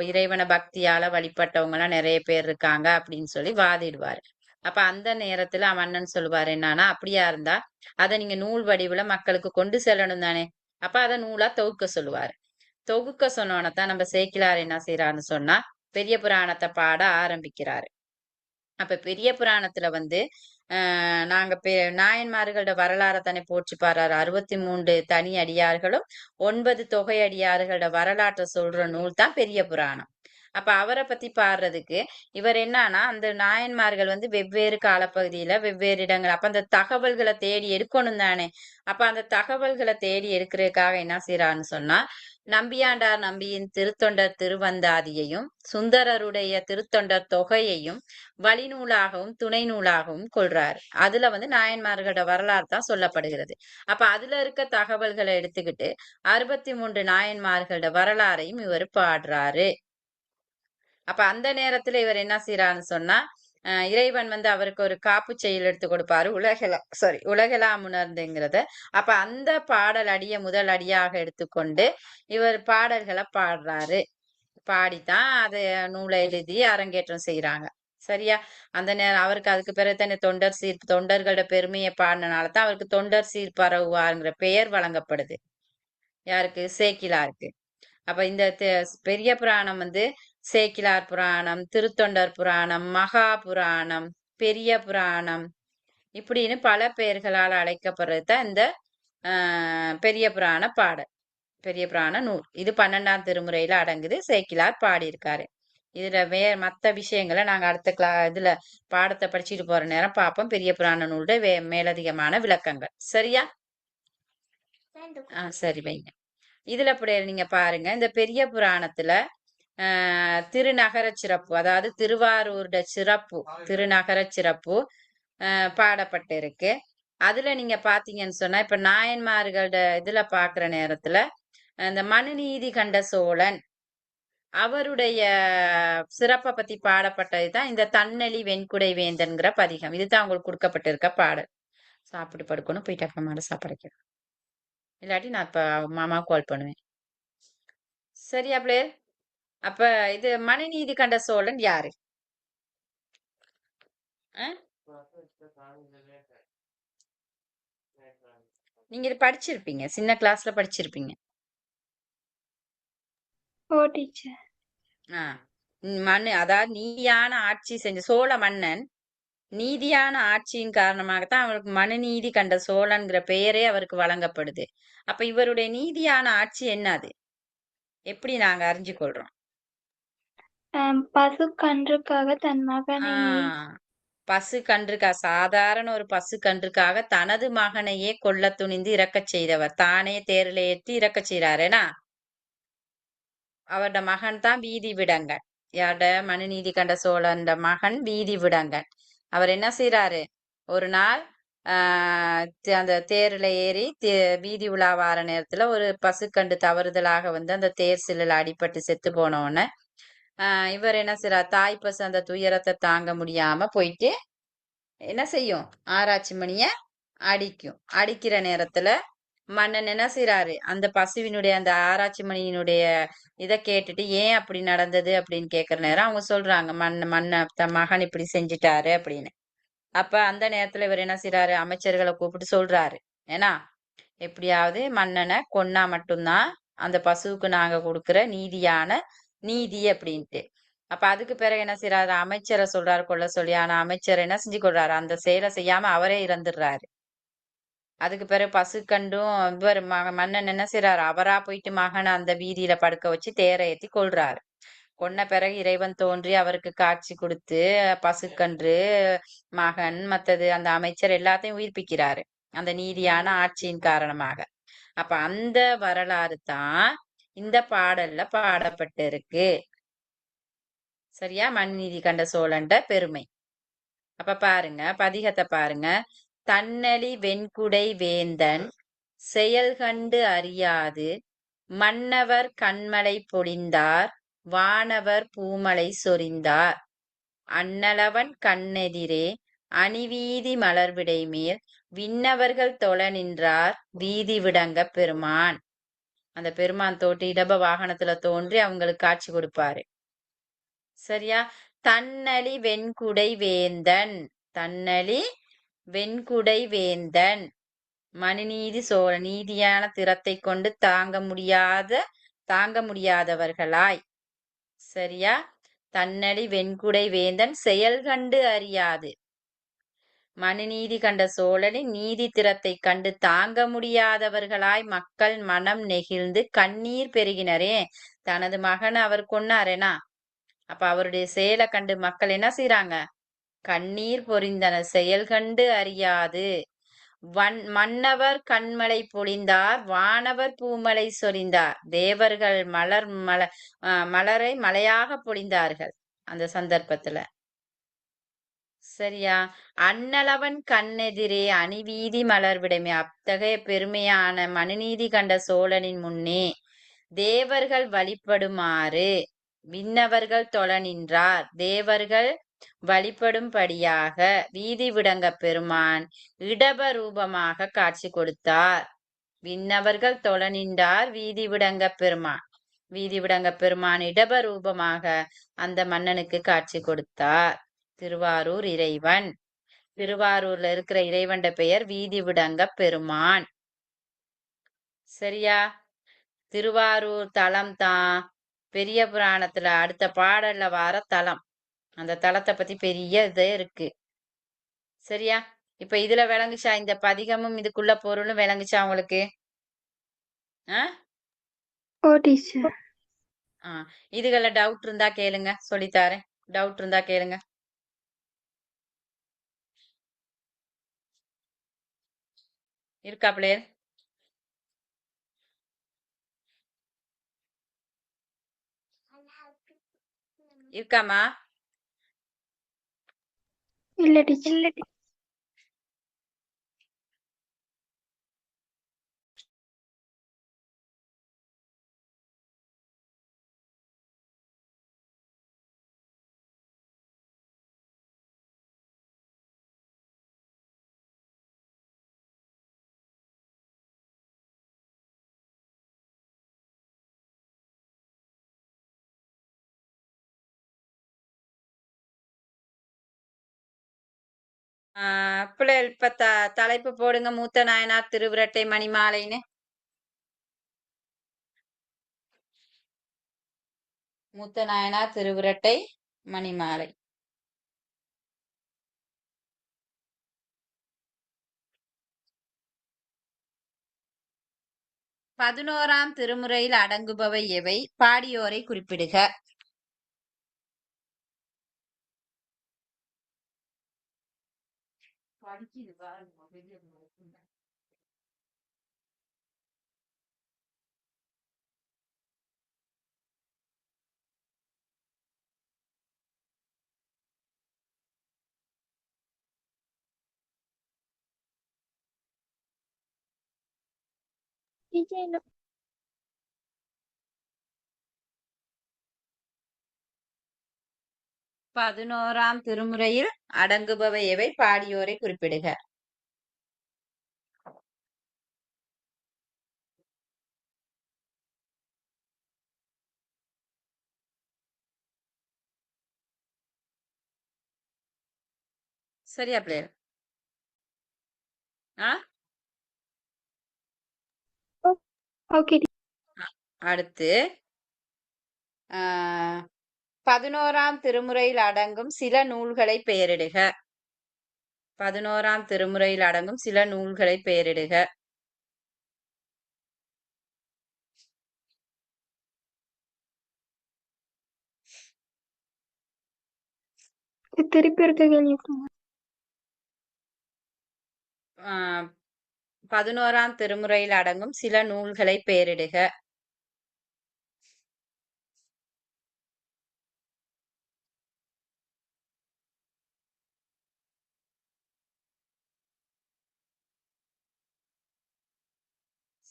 இறைவனை பக்தியால வழிபட்டவங்க எல்லாம் நிறைய பேர் இருக்காங்க அப்படின்னு சொல்லி வாதிடுவாரு. அப்ப அந்த நேரத்துல மன்னன் சொல்லுவாரு என்னன்னா, அப்படியா இருந்தா அதை நீங்க நூல் வடிவுல மக்களுக்கு கொண்டு செல்லணும் தானே. அப்ப அதை நூலா தொகுக்க சொல்லுவாரு. தொகுக்க சொன்னோன்னதான் நம்ம சேக்கிலார் என்ன செய்யறாருன்னு சொன்னா பெரிய புராணத்தை பாட ஆரம்பிக்கிறாரு. அப்ப பெரிய புராணத்துல வந்து நாங்க நாயன்மார்களோட வரலாறை தானே போற்றி பாடுறாரு. 63 தனி அடியார்களும் 9 தொகை அடியார்களோட வரலாற்றை சொல்ற நூல் தான் பெரிய புராணம். அப்ப அவரை பத்தி பாடுறதுக்கு இவர் என்னன்னா, அந்த நாயன்மார்கள் வந்து வெவ்வேறு காலப்பகுதியில வெவ்வேறு இடங்கள், அப்ப அந்த தகவல்களை தேடி எடுக்கணும் தானே. அப்ப அந்த தகவல்களை தேடி எடுக்கிறதுக்காக என்ன செய்யறான்னு சொன்னா நம்பியாண்டார் நம்பியின் திருத்தொண்டர் திருவந்தாதியையும் சுந்தரருடைய திருத்தொண்டர் தொகையையும் வழிநூலாகவும் துணை நூலாகவும் கொள்றாரு. அதுல நாயன்மார்களோட வரலாறு தான் சொல்லப்படுகிறது. அப்ப அதுல இருக்க தகவல்களை எடுத்துக்கிட்டு 63 நாயன்மார்களோட வரலாறையும் இவர் பாடுறாரு. அப்ப அந்த நேரத்துல இவர் என்ன செய்யறாருன்னு சொன்னா, இறைவன் அவருக்கு ஒரு காப்பு செயல் எடுத்து கொடுப்பாரு, உலகெல்லாம் உணர்ந்துங்கிறத. அப்ப அந்த பாடல் அடிய முதல் அடியாக எடுத்துக்கொண்டு இவர் பாடல்களை பாடுறாரு. பாடித்தான் அதை நூலை எழுதி அரங்கேற்றம் செய்யறாங்க. சரியா? அந்த நேரம் அவருக்கு அதுக்கு பிறகு தானே தொண்டர்களோட பெருமையை பாடினால தான் அவருக்கு தொண்டர் சீர் பரவுவாருங்கிற பெயர் வழங்கப்படுது. யாருக்கு? சேக்கிலாருக்கு. அப்ப இந்த பெரிய புராணம் சேக்கிலார் புராணம், திருத்தொண்டர் புராணம், மகா புராணம், பெரிய புராணம் இப்படின்னு பல பெயர்களால் அழைக்கப்படுறது தான் இந்த பெரிய புராண பாடல், பெரிய புராண நூல். இது 12ஆம் திருமுறையில அடங்குது. சேக்கிலார் பாடியிருக்காரு. இதுல மத்த விஷயங்களை நாங்க அடுத்த இதுல பாடத்தை படிச்சுட்டு போற நேரம் பார்ப்போம். பெரிய புராண நூலுடைய மேலதிகமான விளக்கங்கள். சரியா? சரி வைங்க. இதுல நீங்க பாருங்க, இந்த பெரிய புராணத்துல திருநகர சிறப்பு, அதாவது திருவாரூரோட சிறப்பு, திருநகர சிறப்பு பாடப்பட்டிருக்கு. அதுல நீங்க பாத்தீங்கன்னு சொன்னா, இப்ப நாயன்மார்களோட இதுல பாக்குற நேரத்துல இந்த மனுநீதி கண்ட சோழன் அவருடைய சிறப்பை பத்தி பாடப்பட்டது தான் இந்த தன்னெளி வெண்குடை வேந்தன்கிற பதிகம். இதுதான் உங்களுக்கு கொடுக்கப்பட்டிருக்க பாடல். சாப்பிட்டு படுக்கணும், போயிட்டு அப்புறமா சாப்பிட இல்லாட்டி நான் இப்ப மாமா கால் பண்ணுவேன். சரியா பிளேயர்? அப்ப இது மனுநீதி கண்ட சோழன் யாரு? நீங்க இது படிச்சிருப்பீங்க, சின்ன கிளாஸ்ல படிச்சிருப்பீங்க. அதாவது நீதியான ஆட்சி செஞ்ச சோழ மன்னன் நீதியான ஆட்சியின் காரணமாகத்தான் அவருக்கு மனுநீதி கண்ட சோழன்கிற பெயரே அவருக்கு வழங்கப்படுது. அப்ப இவருடைய நீதியான ஆட்சி என்னது? எப்படி நாங்க அறிஞ்சு கொள்றோம்? பசு கன்றுக்காக தன் மகனை பசு கன்றுக்காக, சாதாரண ஒரு பசு கன்றுக்காக தனது மகனையே கொல்ல துணிந்து இறக்கச் செய்தவர். தானே தேரில் ஏற்றி இறக்க செய்யறாருனா அவரோட மகன் தான் வீதி விடங்கன். யாரோட? மனுநீதி கண்ட சோழன் மகன் வீதி விடங்கன். அவர் என்ன செய்யறாரு? ஒரு நாள் அந்த தேர்ல ஏறி வீதி உலா வார நேரத்துல ஒரு பசுக்கண்டு தவறுதலாக அந்த தேர் சில்லுல அடிபட்டு செத்து போனோன்னு இவர் என்ன செய்யறார்? தாய் பசு அந்த துயரத்தை தாங்க முடியாம போயிட்டு என்ன செய்யும்? ஆராய்ச்சி மணிய அடிக்கும். அடிக்கிற நேரத்துல மன்னன் என்ன செய்யறாரு? அந்த பசுவினுடைய அந்த ஆராய்ச்சி மணியினுடைய இதை கேட்டுட்டு ஏன் அப்படி நடந்தது அப்படின்னு கேட்கிற நேரம் அவங்க சொல்றாங்க, தன் மகன் இப்படி செஞ்சுட்டாரு அப்படின்னு. அப்ப அந்த நேரத்துல இவர் என்ன செய்யறாரு? அமைச்சர்களை கூப்பிட்டு சொல்றாரு, ஏன்னா எப்படியாவது மன்னனை கொன்னா மட்டும்தான் அந்த பசுவுக்கு நாங்க கொடுக்கிற நீதியான நீதி அப்படின்ட்டு. அப்ப அதுக்கு பிறகு என்ன செய்யறாரு? அமைச்சரை சொல்றாரு கொல்ல சொல்லி. ஆனா அமைச்சர் என்ன செஞ்சு கொள்றாரு? அந்த செயலை செய்யாம அவரே இறந்துடுறாரு. அதுக்கு பிறகு பசுக்கண்டும் இவர் மன்னன் என்ன செய்யறாரு? அவரா போயிட்டு மகனை அந்த வீதியில படுக்க வச்சு தேரை ஏத்தி கொள்றாரு. கொன்ன பிறகு இறைவன் தோன்றி அவருக்கு காட்சி கொடுத்து பசுக்கன்று, மகன், மத்தது அந்த அமைச்சர் எல்லாத்தையும் உயிர்ப்பிக்கிறாரு அந்த நீதியான ஆட்சியின் காரணமாக. அப்ப அந்த வரலாறு தான் இந்த பாடல்ல பாடப்பட்டு இருக்கு. சரியா? மனுநீதி கண்ட சோழன்ட பெருமை. அப்ப பாருங்க, பதிகத்தை பாருங்க. தன்னெளி வெண்குடை வேந்தன் செயல் கண்டு அறியாது மன்னவர் கண்மலை பொழிந்தார் வானவர் பூமலை சொரிந்தார் அன்னலவன் கண்ணெதிரே அணிவீதி மலர்விடை மேல் விண்ணவர்கள் தொழ நின்றார் வீதி விடங்க பெருமான். அந்த பெருமான் தோட்டி இடப வாகனத்துல தோன்றி அவங்களுக்கு காட்சி கொடுப்பாரு. சரியா? தன்னளி வெண்குடை வேந்தன், தன்னளி வெண்குடை வேந்தன் மனுநீதி சோழ நீதியான திறத்தை கொண்டு தாங்க முடியாதவர்களாய். சரியா? தன்னடி வெண்குடை வேந்தன் செயல் கண்டு அறியாது. மனுநீதி கண்ட சோழனின் நீதி திறத்தை கண்டு தாங்க முடியாதவர்களாய் மக்கள் மனம் நெகிழ்ந்து கண்ணீர் பெருகினரே. தனது மகன் அவர் கொன்னாரேனா, அப்ப அவருடைய செயலை கண்டு மக்கள் என்ன செய்யறாங்க? கண்ணீர் பொறிந்தன. செயல் கண்டு அறியாது மன்னவர் கண்மழை பொழிந்தார், வானவர் பூமழை சொரிந்தார், தேவர்கள் மலரை மழையாக பொழிந்தார்கள் அந்த சந்தர்ப்பத்துல. சரியா? அண்ணலவன் கண்ணெதிரே அணிவீதி மலர்விடமே. அத்தகைய பெருமையான மனுநீதி கண்ட சோழனின் முன்னே தேவர்கள் வழிபடுமாறு விண்ணவர்கள் தொழ நின்றார். தேவர்கள் வழிபடும்படியாக வீதி விடங்க பெருமான் இடப ரூபமாக காட்சி கொடுத்தார். விண்ணவர்கள் தொழ நின்றார் வீதி விடங்க பெருமான். வீதி விடங்க பெருமான் இடப ரூபமாக அந்த மன்னனுக்கு காட்சி கொடுத்தார். திருவாரூர் இறைவன். திருவாரூர்ல இருக்கிற இறைவன்ட பெயர் வீதி விடங்க பெருமான். சரியா? திருவாரூர் தலம் தான் பெரிய புராணத்துல அடுத்த பாடல்ல வர தலம். அந்த தலத்தை பத்தி பெரிய இதே இருக்கு. சரியா? இப்ப இதுல விளங்குச்சா? இந்த பதிகமும் இதுக்குள்ள பொருளும் விளங்குச்சா உங்களுக்கு? ஓ டீச்சர். இதுகள டவுட் இருந்தா கேளுங்க, சொல்லித்தாரேன். டவுட் இருந்தா கேளுங்க. இருக்கா பிள்ளையர்? இருக்காமா? இல்ல டீச்சர். பிள்ளைகள் இப்ப தலைப்பு போடுங்க. மூத்த நாயனார் திருவிரட்டை மணிமாலைன்னு. மூத்த நாயனார் திருவிரட்டை மணிமாலை. பதினோராம் திருமுறையில் அடங்குபவை எவை? பாடியோரை குறிப்பிடுக. டீச்சர் பதினோராம் திருமுறையில் அடங்குபவை எவை? பாடியோரை குறிப்பிடுக. சரியா பிள்ளைகள்? ஓகே. அடுத்து 11ஆம் திருமுறையில் அடங்கும் சில நூல்களை பெயரிடுக. 11ஆம் திருமுறையில் அடங்கும் சில நூல்களை பெயரிடுக. திருப்பி இருக்க கேள்வி. 11ஆம் திருமுறையில் அடங்கும் சில நூல்களை பெயரிடுக.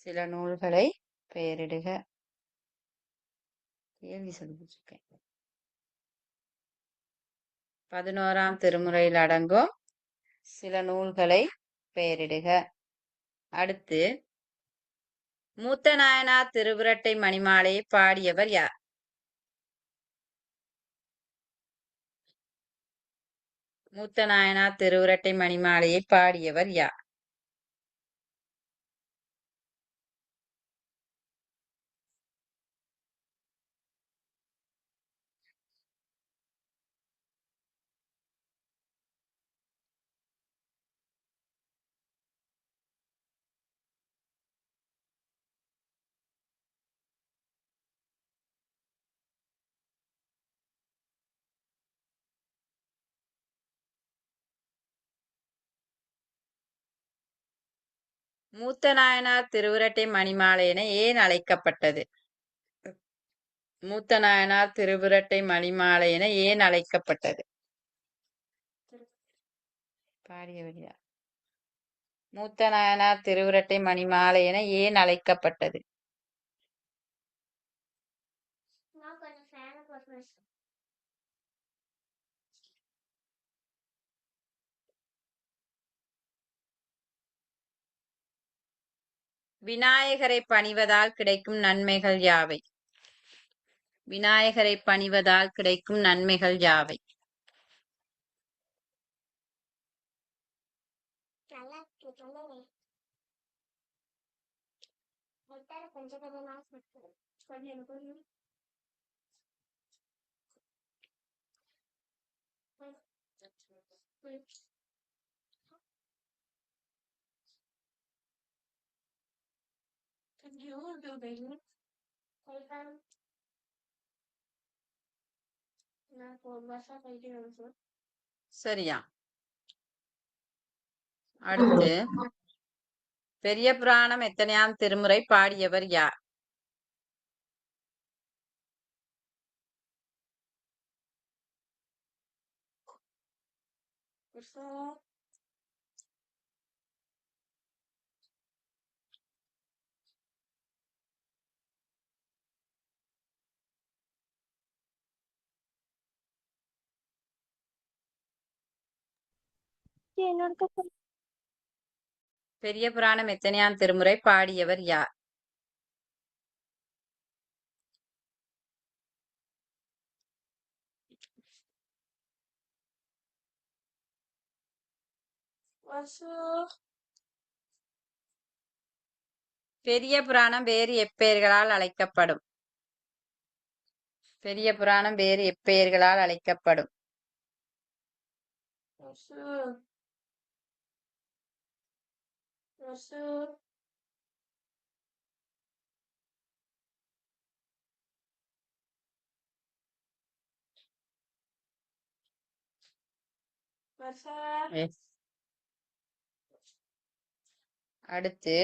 சில நூல்களை பெயரிடுக. கேள்வி சொல்லிருக்கேன். 11ஆம் திருமுறையில் அடங்கும் சில நூல்களை பெயரிடுக. அடுத்து மூத்த நாயனார் திருவிரட்டை மணிமாலையை பாடியவர் யார்? மூத்த நாயனார் திருவிரட்டை மணிமாலையை பாடியவர் யார்? மூத்த நாயனார் திருவிரட்டை மணிமாலை என ஏன் அழைக்கப்பட்டது? மூத்த நாயனார் திருவிரட்டை மணிமாலை என ஏன் அழைக்கப்பட்டது? பாடியவர் யார்? மூத்த நாயனார் திருவிரட்டை மணிமாலை என ஏன் அழைக்கப்பட்டது? நான் கொஞ்சம் ஃபேனை போட்டு விநாயகரை பணிவதால் கிடைக்கும் நன்மைகள் யாவை? விநாயகரை பணிவதால் கிடைக்கும் நன்மைகள் யாவை? நல்லா இருக்கு சொல்லவே கொஞ்சம் கொஞ்சமா கொஞ்சம் எனக்கு சரியா. அடுத்து பெரிய புராணம் எத்தனையாம் திருமுறை பாடியவர் யார்? என்னோட பெரிய புராணம் எத்தனையாம் திருமுறை பாடியவர் யார்? பெரிய புராணம் வேறு எப்பெயர்களால் அழைக்கப்படும்? பெரிய புராணம் வேறு எப்பெயர்களால் அழைக்கப்படும்? Yes. அடுத்து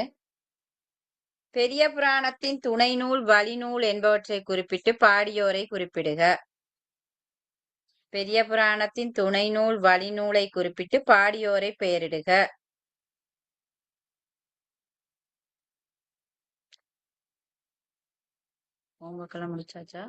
பெரிய புராணத்தின் துணை நூல் வழிநூல் என்பவற்றை குறிப்பிட்டு பாடியோரை குறிப்பிடுக. பெரிய புராணத்தின் துணை நூல் வழிநூலை குறிப்பிட்டு பாடியோரை பெயரிடுக. ஹோம்ஒர்க்கெல்லாம் முடிச்சாச்சா?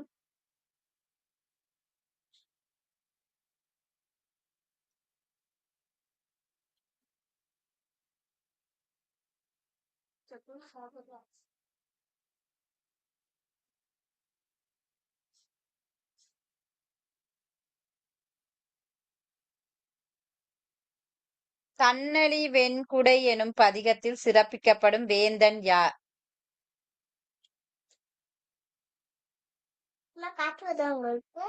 தன்னழி வெண்குடை எனும் பதிகத்தில் சிறப்பிக்கப்படும் வேந்தன் யார்? காட்டுவதா உங்களுக்கு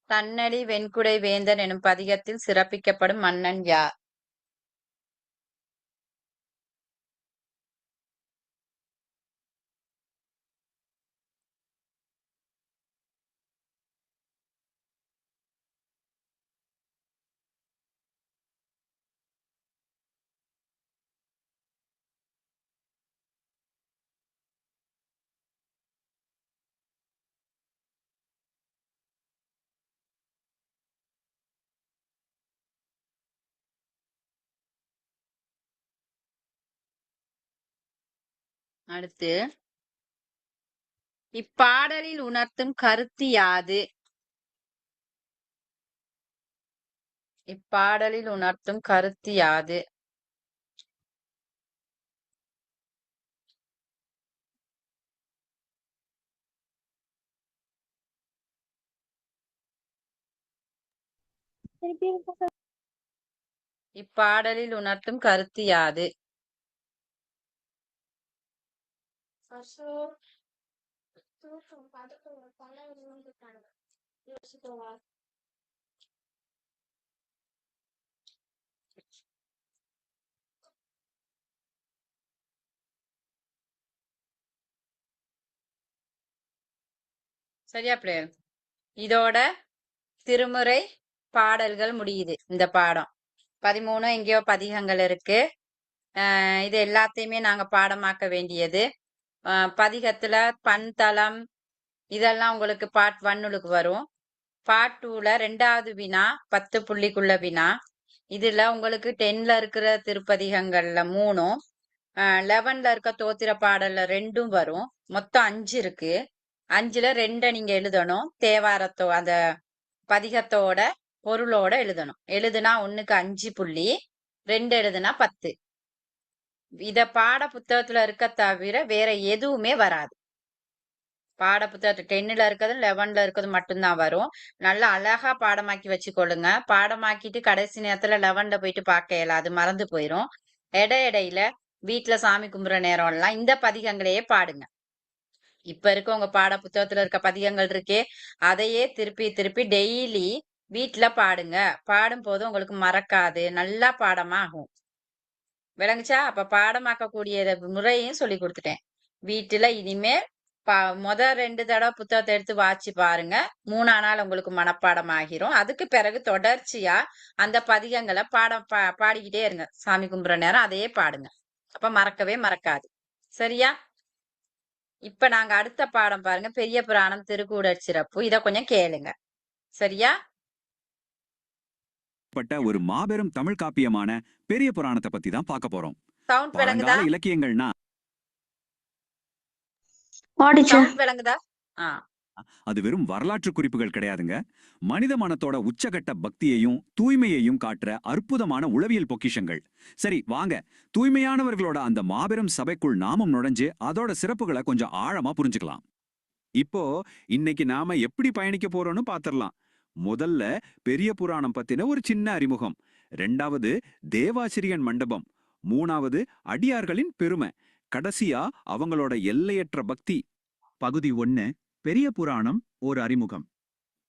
தன்னழி வெண்குடை வேந்தன் எனும் பதிகத்தில் சிறப்பிக்கப்படும் மன்னன் யார்? அடுத்து இப்பாடலில் உணர்த்தும் கருத்து யாது? இப்பாடலில் உணர்த்தும் கருத்து யாது? இப்பாடலில் உணர்த்தும் கருத்து யாது? சரியா பிள்ளைகள்? இதோட திருமுறை பாடல்கள் முடியுது இந்த பாடம். 13 எங்கேயோ பதிகங்கள் இருக்கு. இது எல்லாத்தையுமே நாங்க பாடமாக்க வேண்டியது. பதிகத்துல பண்தளம் இதெல்லாம் உங்களுக்கு பார்ட் 1 வரும். பார்ட் 2ல 2வது வினா 10 புள்ளிக்குள்ள வினா. இதுல உங்களுக்கு 10ல இருக்கிற திருப்பதிகங்கள்ல 3ம் 11ல இருக்க தோத்திர பாடல்ல 2ம் வரும். மொத்தம் 5 இருக்கு. 5ல 2 நீங்க எழுதணும். தேவாரத்தோ அந்த பதிகத்தோட பொருளோட எழுதணும். எழுதுனா 1க்கு 5 புள்ளி, 2 எழுதுனா 10. இத பாட புத்தகத்துல இருக்க தவிர வேற எதுவுமே வராது. பாட புத்தகத்துல 10ல இருக்கிறது 11ல இருக்கிறது மட்டும்தான் வரும். நல்லா அழகா பாடமாக்கி வச்சுக்கொள்ளுங்க. பாடமாக்கிட்டு கடைசி நேரத்துல 11ல போயிட்டு பார்க்க இயலாது, மறந்து போயிரும். இடையில வீட்டுல சாமி கும்பிடுற நேரம்லாம் இந்த பதிகங்களையே பாடுங்க. இப்ப இருக்க உங்க பாட புத்தகத்துல இருக்க பதிகங்கள் இருக்கே, அதையே திருப்பி திருப்பி டெய்லி வீட்டுல பாடுங்க. பாடும் போது உங்களுக்கு மறக்காது, நல்லா பாடமா ஆகும். விளங்குச்சா? அப்ப பாடமாக்கக்கூடிய முறையும் சொல்லி கொடுத்துட்டேன். வீட்டுல இனிமேல் முத 2 தடவை புத்தகத்தை எடுத்து வாசி பாருங்க. 3ஆம் நாள் உங்களுக்கு மனப்பாடம் ஆகிரும். அதுக்கு பிறகு தொடர்ச்சியா அந்த பதிகங்களை பாடிக்கிட்டே இருங்க. சாமி கும்பிடுற நேரம் அதையே பாடுங்க. அப்ப மறக்கவே மறக்காது. சரியா? இப்ப நாங்க அடுத்த பாடம் பாருங்க, பெரிய புராணம் திருக்கூடற் சிறப்பு. இத கொஞ்சம் கேளுங்க. சரியா? ஒரு மாபெரும் தமிழ் காப்பியமான பெரிய புராணத்தை பத்தி தான் பார்க்க போறோம். சவுண்ட் விளங்குதா? பழங்கால இலக்கியங்கள்னா சவுண்ட் விளங்குதா? அது வெறும் வரலாற்று குறிப்புகள் கிடையாதுங்க. மனித மனத்தோட உச்சகட்ட பக்தியையும் தூய்மையையும் காட்டுற அற்புதமான உளவியல் பொக்கிஷங்கள். சரி வாங்க, தூய்மையானவர்களோட அந்த மாபெரும் சபைக்குள் நாமும் நுழைஞ்சு அதோட சிறப்புகளை கொஞ்சம் ஆழமா புரிஞ்சுக்கலாம். இப்போ இன்னைக்கு நாம எப்படி பயணிக்க போறோம்னு பாத்திரலாம். முதல்ல பெரிய புராணம் பத்தின ஒரு சின்ன அறிமுகம், 2வது தேவாசிரியன் மண்டபம், 3வது அடியார்களின் பெருமை, கடைசியா அவங்களோட எல்லையற்ற பக்தி. பகுதி 1, பெரிய புராணம் ஒரு அறிமுகம்.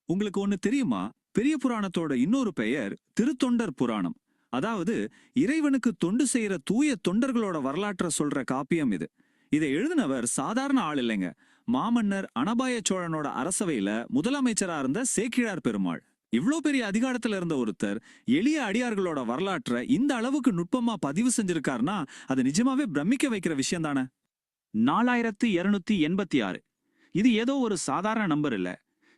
உங்களுக்கு ஒண்ணு தெரியுமா? பெரிய புராணத்தோட இன்னொரு பெயர் திருத்தொண்டர் புராணம். அதாவது இறைவனுக்கு தொண்டு செய்யற தூய தொண்டர்களோட வரலாற்றை சொல்ற காப்பியம் இது. இதை எழுதினவர் சாதாரண ஆள் இல்லைங்க. மாமன்னர் அனபாய சோழனோட அரசவையில முதலமைச்சரா இருந்த சேக்கிழார் பெருமாள். இவ்ளோ பெரிய அதிகாரத்துல இருந்த ஒருத்தர் எளிய அடியார்களோட வரலாற்றை இந்த அளவுக்கு நுட்பமா பதிவு செஞ்சிருக்காருன்னா அது நிஜமாவே பிரமிக்க வைக்கிற விஷயம் தானே. 4286. இது ஏதோ ஒரு சாதாரண நம்பர் இல்ல.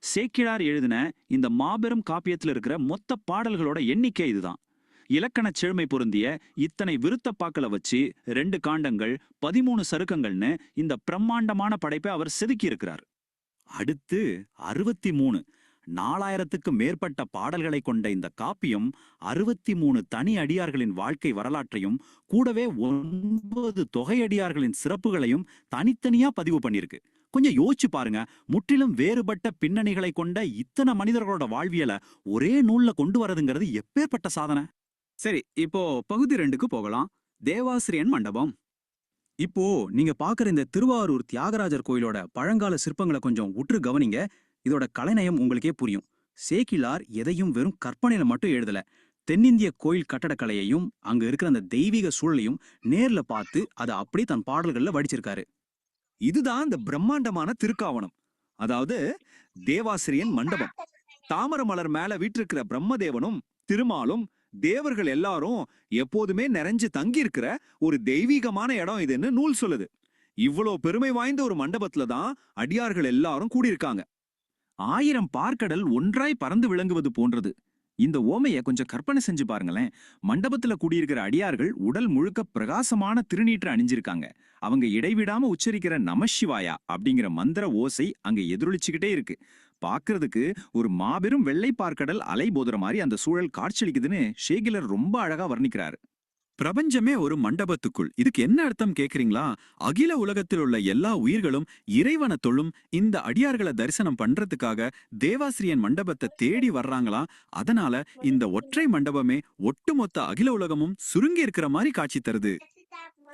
சேக்கிழார் எழுதின இந்த மாபெரும் காப்பியத்துல இருக்கிற மொத்த பாடல்களோட எண்ணிக்கை இதுதான். இலக்கண செழுமை பொருந்திய இத்தனை விருத்தப்பாக்களை வச்சு 2 காண்டங்கள் 13 சருக்கங்கள்னு இந்த பிரம்மாண்டமான படைப்பை அவர் செதுக்கி இருக்கிறார். அடுத்து 63. 4000க்கு மேற்பட்ட பாடல்களை கொண்ட இந்த காப்பியம் 63 தனி அடியார்களின் வாழ்க்கை வரலாற்றையும் கூடவே 9 தொகையடியார்களின் சிறப்புகளையும் தனித்தனியா பதிவு பண்ணிருக்கு. கொஞ்சம் யோசிச்சு பாருங்க, முற்றிலும் வேறுபட்ட பின்னணிகளை கொண்ட இத்தனை மனிதர்களோட வாழ்வியலை ஒரே நூல்ல கொண்டு வரதுங்கிறது எப்பேற்பட்ட சாதனை. சரி, இப்போ பகுதி 2க்கு போகலாம். தேவாசிரியன் மண்டபம். இப்போ நீங்க பாக்குற இந்த திருவாரூர் தியாகராஜர் கோயிலோட பழங்கால சிற்பங்களை கொஞ்சம் உற்று கவனிங்க. இதோட கலைநயம் உங்களுக்கே புரியும். சேக்கிழார் எதையும் வெறும் கற்பனையில மட்டும் எழுதல. தென்னிந்திய கோயில் கட்டடக்கலையையும் அங்க இருக்கிற அந்த தெய்வீக சூழலையும் நேர்ல பார்த்து அதை அப்படியே தன் பாடல்கள்ல வடிச்சிருக்காரு. இதுதான் இந்த பிரம்மாண்டமான திருக்காவணம், அதாவது தேவாசிரியன் மண்டபம். தாமர மலர் மேல வீற்றிருக்கிற பிரம்மதேவனும் திருமாலும் தேவர்கள் எல்லாரும் எப்போதுமே நிறைஞ்சு தங்கி இருக்கிற ஒரு தெய்வீகமான இடம் இதுன்னு நூல் சொல்லுது. இவ்வளோ பெருமை வாய்ந்த ஒரு மண்டபத்துல தான் அடியார்கள் எல்லாரும் கூடியிருக்காங்க. 1000 பார்க்கடல் ஒன்றாய் பறந்து விளங்குவது போன்றது. இந்த ஓமையை கொஞ்சம் கற்பனை செஞ்சு பாருங்களேன். மண்டபத்துல கூடியிருக்கிற அடியார்கள் உடல் முழுக்க பிரகாசமான திருநீற்று அணிஞ்சிருக்காங்க. அவங்க இடைவிடாம உச்சரிக்கிற நமசிவாயா அப்படிங்கிற மந்திர ஓசை அங்க எதிரொலிச்சுக்கிட்டே இருக்கு. பாக்குறதுக்கு ஒரு மாபெரும் வெள்ளை பார்க்கடல் அலை போதுற மாதிரி அந்த சூழல் காட்சியளிக்குதுன்னு ஷேகிலர் ரொம்ப அழகா வர்ணிக்கிறாரு. பிரபஞ்சமே ஒரு மண்டபத்துக்குள். இதுக்கு என்ன அர்த்தம் கேக்குறீங்களா? அகில உலகத்தில் உள்ள எல்லா உயிர்களும் இறைவனை தொழும் இந்த அடியார்களை தரிசனம் பண்றதுக்காக தேவாசிரியன் மண்டபத்தை தேடி வர்றாங்களா. அதனால இந்த ஒற்றை மண்டபமே ஒட்டுமொத்த அகில உலகமும் சுருங்கி இருக்கிற மாதிரி காட்சி தருது.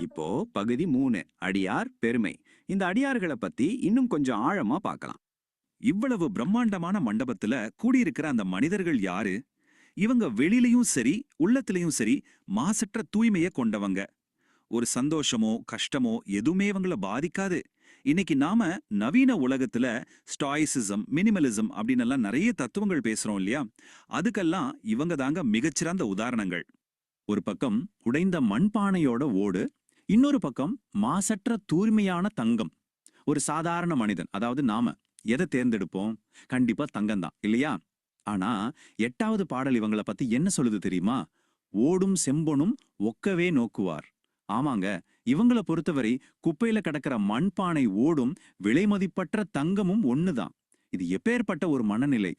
இப்போ பகுதி 3, அடியார் பெருமை. இந்த அடியார்களை பத்தி இன்னும் கொஞ்சம் ஆழமா பார்க்கலாம். இவ்வளவு பிரம்மாண்டமான மண்டபத்துல கூடியிருக்கிற அந்த மனிதர்கள் யாரு? இவங்க வெளியிலையும் சரி உள்ளத்திலையும் சரி மாசற்ற தூய்மையை கொண்டவங்க. ஒரு சந்தோஷமோ கஷ்டமோ எதுவுமே இவங்கள பாதிக்காது. இன்னைக்கு நாம நவீன உலகத்துல ஸ்டாயிசிசம், மினிமலிசம் அப்படின்னு எல்லாம் நிறைய தத்துவங்கள் பேசுறோம் இல்லையா? அதுக்கெல்லாம் இவங்க தாங்க மிகச்சிறந்த உதாரணங்கள். ஒரு பக்கம் உடைந்த மண்பானையோட ஓடு, இன்னொரு பக்கம் மாசற்ற தூய்மையான தங்கம். ஒரு சாதாரண மனிதன், அதாவது நாம எதை தேர்ந்தெடுப்போம்? கண்டிப்பா தங்கம் தான், இல்லையா? ஆனா 8வது பாடல் இவங்கள பத்தி என்ன சொல்லுது தெரியுமா? ஓடும் செம்பொனும் ஒக்கவே நோக்குவார். ஆமாங்க, இவங்கள பொறுத்தவரை குப்பையில கிடக்கிற மண்பானை ஓடும் விலைமதிப்பற்ற தங்கமும் ஒண்ணுதான். இது எப்பேற்பட்ட ஒரு மனநிலை!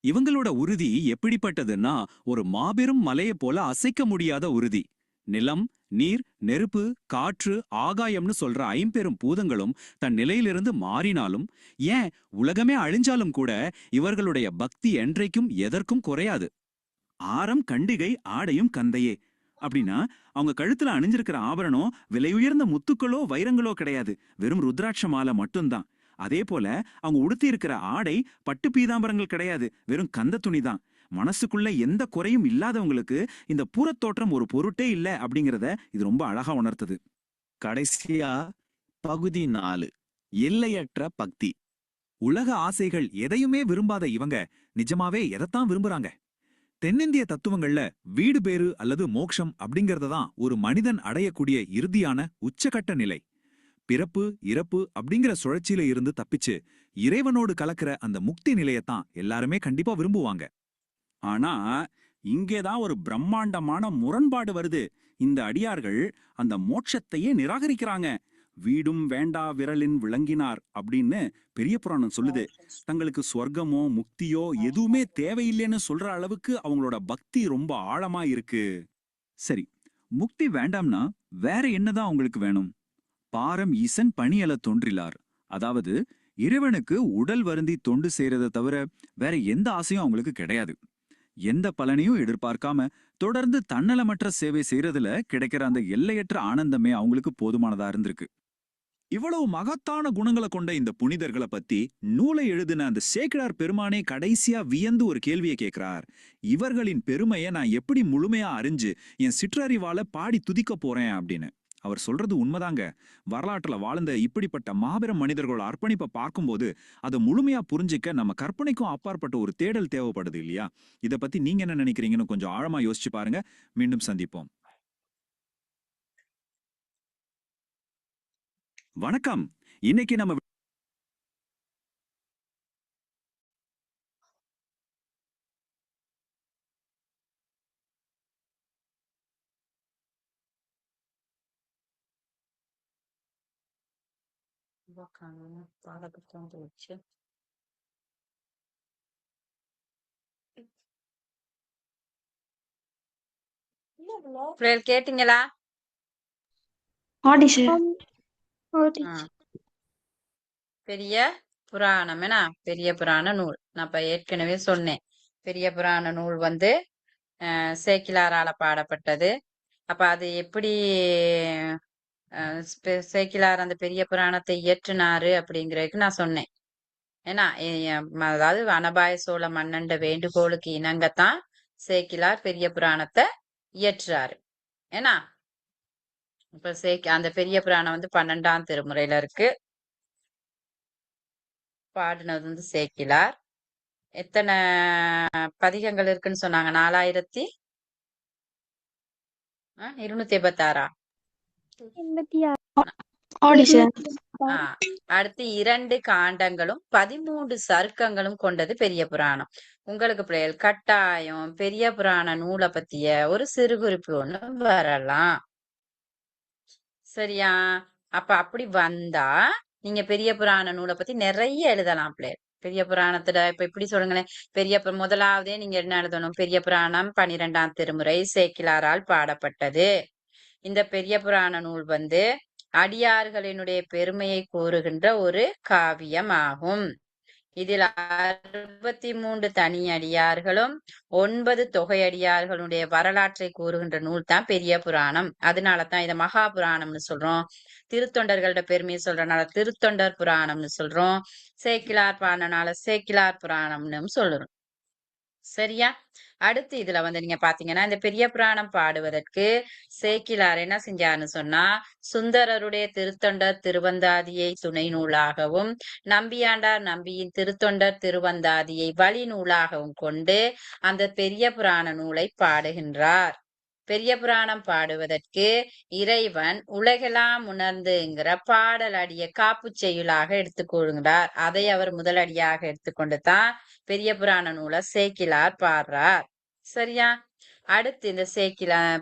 இவங்களோட உறுதி எப்படிப்பட்டதுன்னா, ஒரு மாபெரும் மலையை போல அசைக்க முடியாத உறுதி. நிலம், நீர், நெருப்பு, காற்று, ஆகாயம்னு சொல்ற 5 பூதங்களும் தன் நிலையிலிருந்து மாறினாலும், ஏன் உலகமே அழிஞ்சாலும் கூட இவர்களுடைய பக்தி என்றைக்கும் எதற்கும் குறையாது. ஆரம் கண்டிகை ஆடையும் கந்தையே அப்படின்னா, அவங்க கழுத்துல அணிஞ்சிருக்கிற ஆபரணம் விலையுயர்ந்த முத்துக்களோ வைரங்களோ கிடையாது, வெறும் ருத்ராட்ச மாலை மட்டும்தான். அதே போல அவங்க உடுத்தி இருக்கிற ஆடை பட்டு பீதாம்பரங்கள் கிடையாது, வெறும் கந்த துணிதான். மனசுக்குள்ள எந்த குறையும் இல்லாதவங்களுக்கு இந்த பூரத்தோற்றம் ஒரு பொருட்டே இல்ல அப்படிங்கறத இது ரொம்ப அழகா உணர்த்துது. கடைசியா பகுதி 4, எல்லையற்ற பக்தி. உலக ஆசைகள் எதையுமே விரும்பாத இவங்க நிஜமாவே எதைத்தான் விரும்புறாங்க? தென்னிந்திய தத்துவங்கள்ல வீடு பேறு அல்லது மோட்சம் அப்படிங்கறத தான் ஒரு மனிதன் அடையக்கூடிய இறுதியான உச்சகட்ட நிலை. பிறப்பு இறப்பு அப்படிங்கிற சுழற்சியில இருந்து தப்பிச்சு இறைவனோடு கலக்கிற அந்த முக்தி நிலையத்தான் எல்லாருமே கண்டிப்பா விரும்புவாங்க. ஆனா இங்கேதான் ஒரு பிரம்மாண்டமான முரண்பாடு வருது. இந்த அடியார்கள் அந்த மோட்சத்தையே நிராகரிக்கிறாங்க. வீடும் வேண்டா விரலின் விளங்கினார் அப்படின்னு பெரிய புராணம் சொல்லுது. தங்களுக்கு சொர்க்கமோ முக்தியோ எதுவுமே தேவையில்லைன்னு சொல்ற அளவுக்கு அவங்களோட பக்தி ரொம்ப ஆழமா இருக்கு. சரி, முக்தி வேண்டாம்னா வேற என்னதான் அவங்களுக்கு வேணும்? பாரம் ஈசன் பணியல தோன்றிலார். அதாவது இறைவனுக்கு உடல் வருந்தி தொண்டு செய்யறதை தவிர வேற எந்த ஆசையும் அவங்களுக்கு கிடையாது. எந்த பலனையும் எதிர்பார்க்காம தொடர்ந்து தன்னலமற்ற சேவை செய்யறதுல கிடைக்கிற அந்த எல்லையற்ற ஆனந்தமே அவங்களுக்கு போதுமானதா இருந்திருக்கு. இவ்வளவு மகத்தான குணங்களை கொண்ட இந்த புனிதர்களை பத்தி நூலை எழுதின அந்த சேக்கிழார் பெருமானே கடைசியா வியந்து ஒரு கேள்வியை கேட்கிறார். இவர்களின் பெருமையை நான் எப்படி முழுமையா அறிஞ்சு என் சிற்றறிவால பாடி துதிக்க போறேன் அப்படின்னு. அவர் சொல்றது உண்மைதாங்க. வரலாற்றுல வாழ்ந்த இப்படிப்பட்ட மாபெரும் மனிதர்களோட அர்ப்பணிப்பை பார்க்கும்போது அதை முழுமையா புரிஞ்சிக்க நம்ம கற்பனைக்கும் அப்பாற்பட்ட ஒரு தேடல் தேவைப்படுது இல்லையா? இதை பத்தி நீங்க என்ன நினைக்கிறீங்கன்னு கொஞ்சம் ஆழமா யோசிச்சு பாருங்க. மீண்டும் சந்திப்போம். வணக்கம். இன்னைக்கு நம்ம பாடப்புத்தகம் போச்சு. பிள்ளைகள் கேட்டீங்களா? ஆடி சார். ஆ. பெரிய புராணம் என்ன? பெரிய புராண நூல். நான் இப்ப ஏற்கனவே சொன்னேன். பெரிய புராண நூல் வந்து சேக்கிலாரால பாடப்பட்டது. அப்ப அது எப்படி சேக்கிலார் அந்த பெரிய புராணத்தை இயற்றினாரு அப்படிங்கறதுக்கு நான் சொன்னேன். ஏன்னா அதாவது வனபாய சோழ மன்னன்ட வேண்டுகோளுக்கு இணங்கத்தான் சேக்கிலார் பெரிய புராணத்தை இயற்றுறாரு. ஏன்னா இப்ப அந்த பெரிய புராணம் வந்து 12ஆம் திருமுறையில இருக்கு. பாடினது வந்து சேக்கிலார். எத்தனை பதிகங்கள் இருக்குன்னு சொன்னாங்க? 4286. 86. ஆடி சார். அடுத்து 2 காண்டங்களும் 13 சருக்கங்களும் கொண்டது பெரிய புராணம். உங்களுக்கு பிள்ளைகள் கட்டாயம் பெரிய புராண நூலை பத்திய ஒரு சிறு குறிப்பு ஒண்ணு வரலாம். சரியா? அப்ப அப்படி வந்தா நீங்க பெரிய புராண நூலை பத்தி நிறைய எழுதலாம் பிள்ளைகள். பெரிய புராணத்துல இப்ப இப்படி சொல்லுங்களேன். முதலாவதே நீங்க என்ன எழுதணும்? பெரிய புராணம் 12ஆம் திருமுறை சேக்கிலாரால் பாடப்பட்டது. இந்த பெரிய புராண நூல் வந்து அடியார்களினுடைய பெருமையை கூறுகின்ற ஒரு காவியம் ஆகும். இதில் 63 தனி அடியார்களும் 9 தொகையடியார்களுடைய வரலாற்றை கூறுகின்ற நூல் தான் பெரிய புராணம். அதனாலதான் இதை மகா புராணம்னு சொல்றோம். திருத்தொண்டர்களோட பெருமையை சொல்றதுனால திருத்தொண்டர் புராணம்னு சொல்றோம். சேக்கிலார் பாடினால சேக்கிலார் புராணம்னு சொல்றோம். சரியா? அடுத்து இதுல வந்து நீங்க பாத்தீங்கன்னா இந்த பெரிய புராணம் பாடுவதற்கு சேக்கிழார் என்ன செஞ்சாருன்னு சொன்னா, சுந்தரருடைய திருத்தொண்டர் திருவந்தாதியை துணை நூலாகவும், நம்பியாண்டார் நம்பியின் திருத்தொண்டர் திருவந்தாதியை வழி நூலாகவும் கொண்டு அந்த பெரிய புராண நூலை பாடுகின்றார். பெரிய புராணம் பாடுவதற்கு இறைவன் உலகெல்லாம் உணர்ந்துங்கிற பாடல் அடிய காப்பு செய்யுளாக எடுத்துக்கொள்கிறார். அதை அவர் முதலடியாக எடுத்துக்கொண்டு தான் பெரிய புராண நூலை சேக்கிழார் பாடுறார். சரியா? அடுத்து இந்த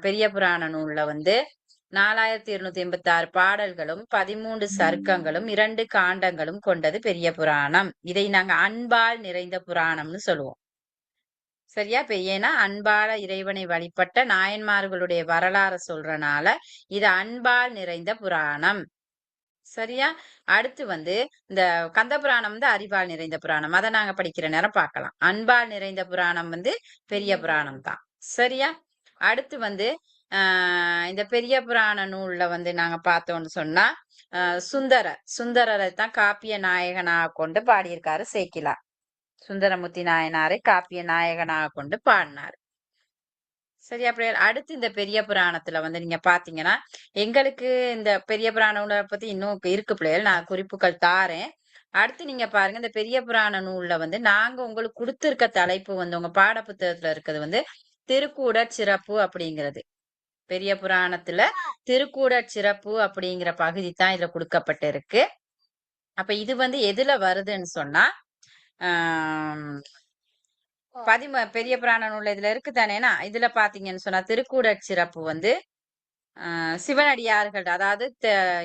பெரிய புராண நூல்ல வந்து 4286 பாடல்களும் 13 சருக்கங்களும் 2 காண்டங்களும் கொண்டது பெரிய புராணம். இதை நாங்க அன்பால் நிறைந்த புராணம்னு சொல்லுவோம். சரியா? இப்ப ஏன்னா அன்பால இறைவனை வழிபட்ட நாயன்மார்களுடைய வரலாறு சொல்றனால இது அன்பால் நிறைந்த புராணம். சரியா? அடுத்து வந்து இந்த கந்த புராணம் வந்து அறிவால் நிறைந்த புராணம். அதை நாங்க படிக்கிற நேரம் பார்க்கலாம். அன்பால் நிறைந்த புராணம் வந்து பெரிய புராணம் தான். சரியா? அடுத்து வந்து இந்த பெரிய புராண நூல்ல வந்து நாங்க பார்த்தோம்னு சொன்னா சுந்தரரை தான் காப்பிய நாயகனாக கொண்டு பாடியிருக்காரு சேக்கிழார். சுந்தரமூர்த்தி நாயனாரை காப்பிய நாயகனாக கொண்டு பாடினார். சரியா? அப்படி அடுத்து இந்த பெரிய புராணத்துல வந்து நீங்க பாத்தீங்கன்னா எங்களுக்கு இந்த பெரிய புராண நூலை பத்தி இன்னும் இருக்கு பிள்ளைகள், நான் குறிப்புகள் தாரேன். அடுத்து நீங்க பாருங்க இந்த பெரிய புராண நூல்ல வந்து நாங்க உங்களுக்கு கொடுத்திருக்க தலைப்பு வந்து உங்க பாட புத்தகத்துல இருக்கிறது வந்து திருக்கூடற் சிறப்பு அப்படிங்கிறது. பெரிய புராணத்துல திருக்கூடற் சிறப்பு அப்படிங்கிற பகுதி தான் இதுல கொடுக்கப்பட்டிருக்கு. அப்ப இது வந்து எதுல வருதுன்னு சொன்னா ஆஹ் பெரிய புராண நூல்ல இதுல இருக்கு தானேனா, இதுல பாத்தீங்கன்னு சொன்னா திருக்கூடற் சிறப்பு வந்து சிவனடியார்கள், அதாவது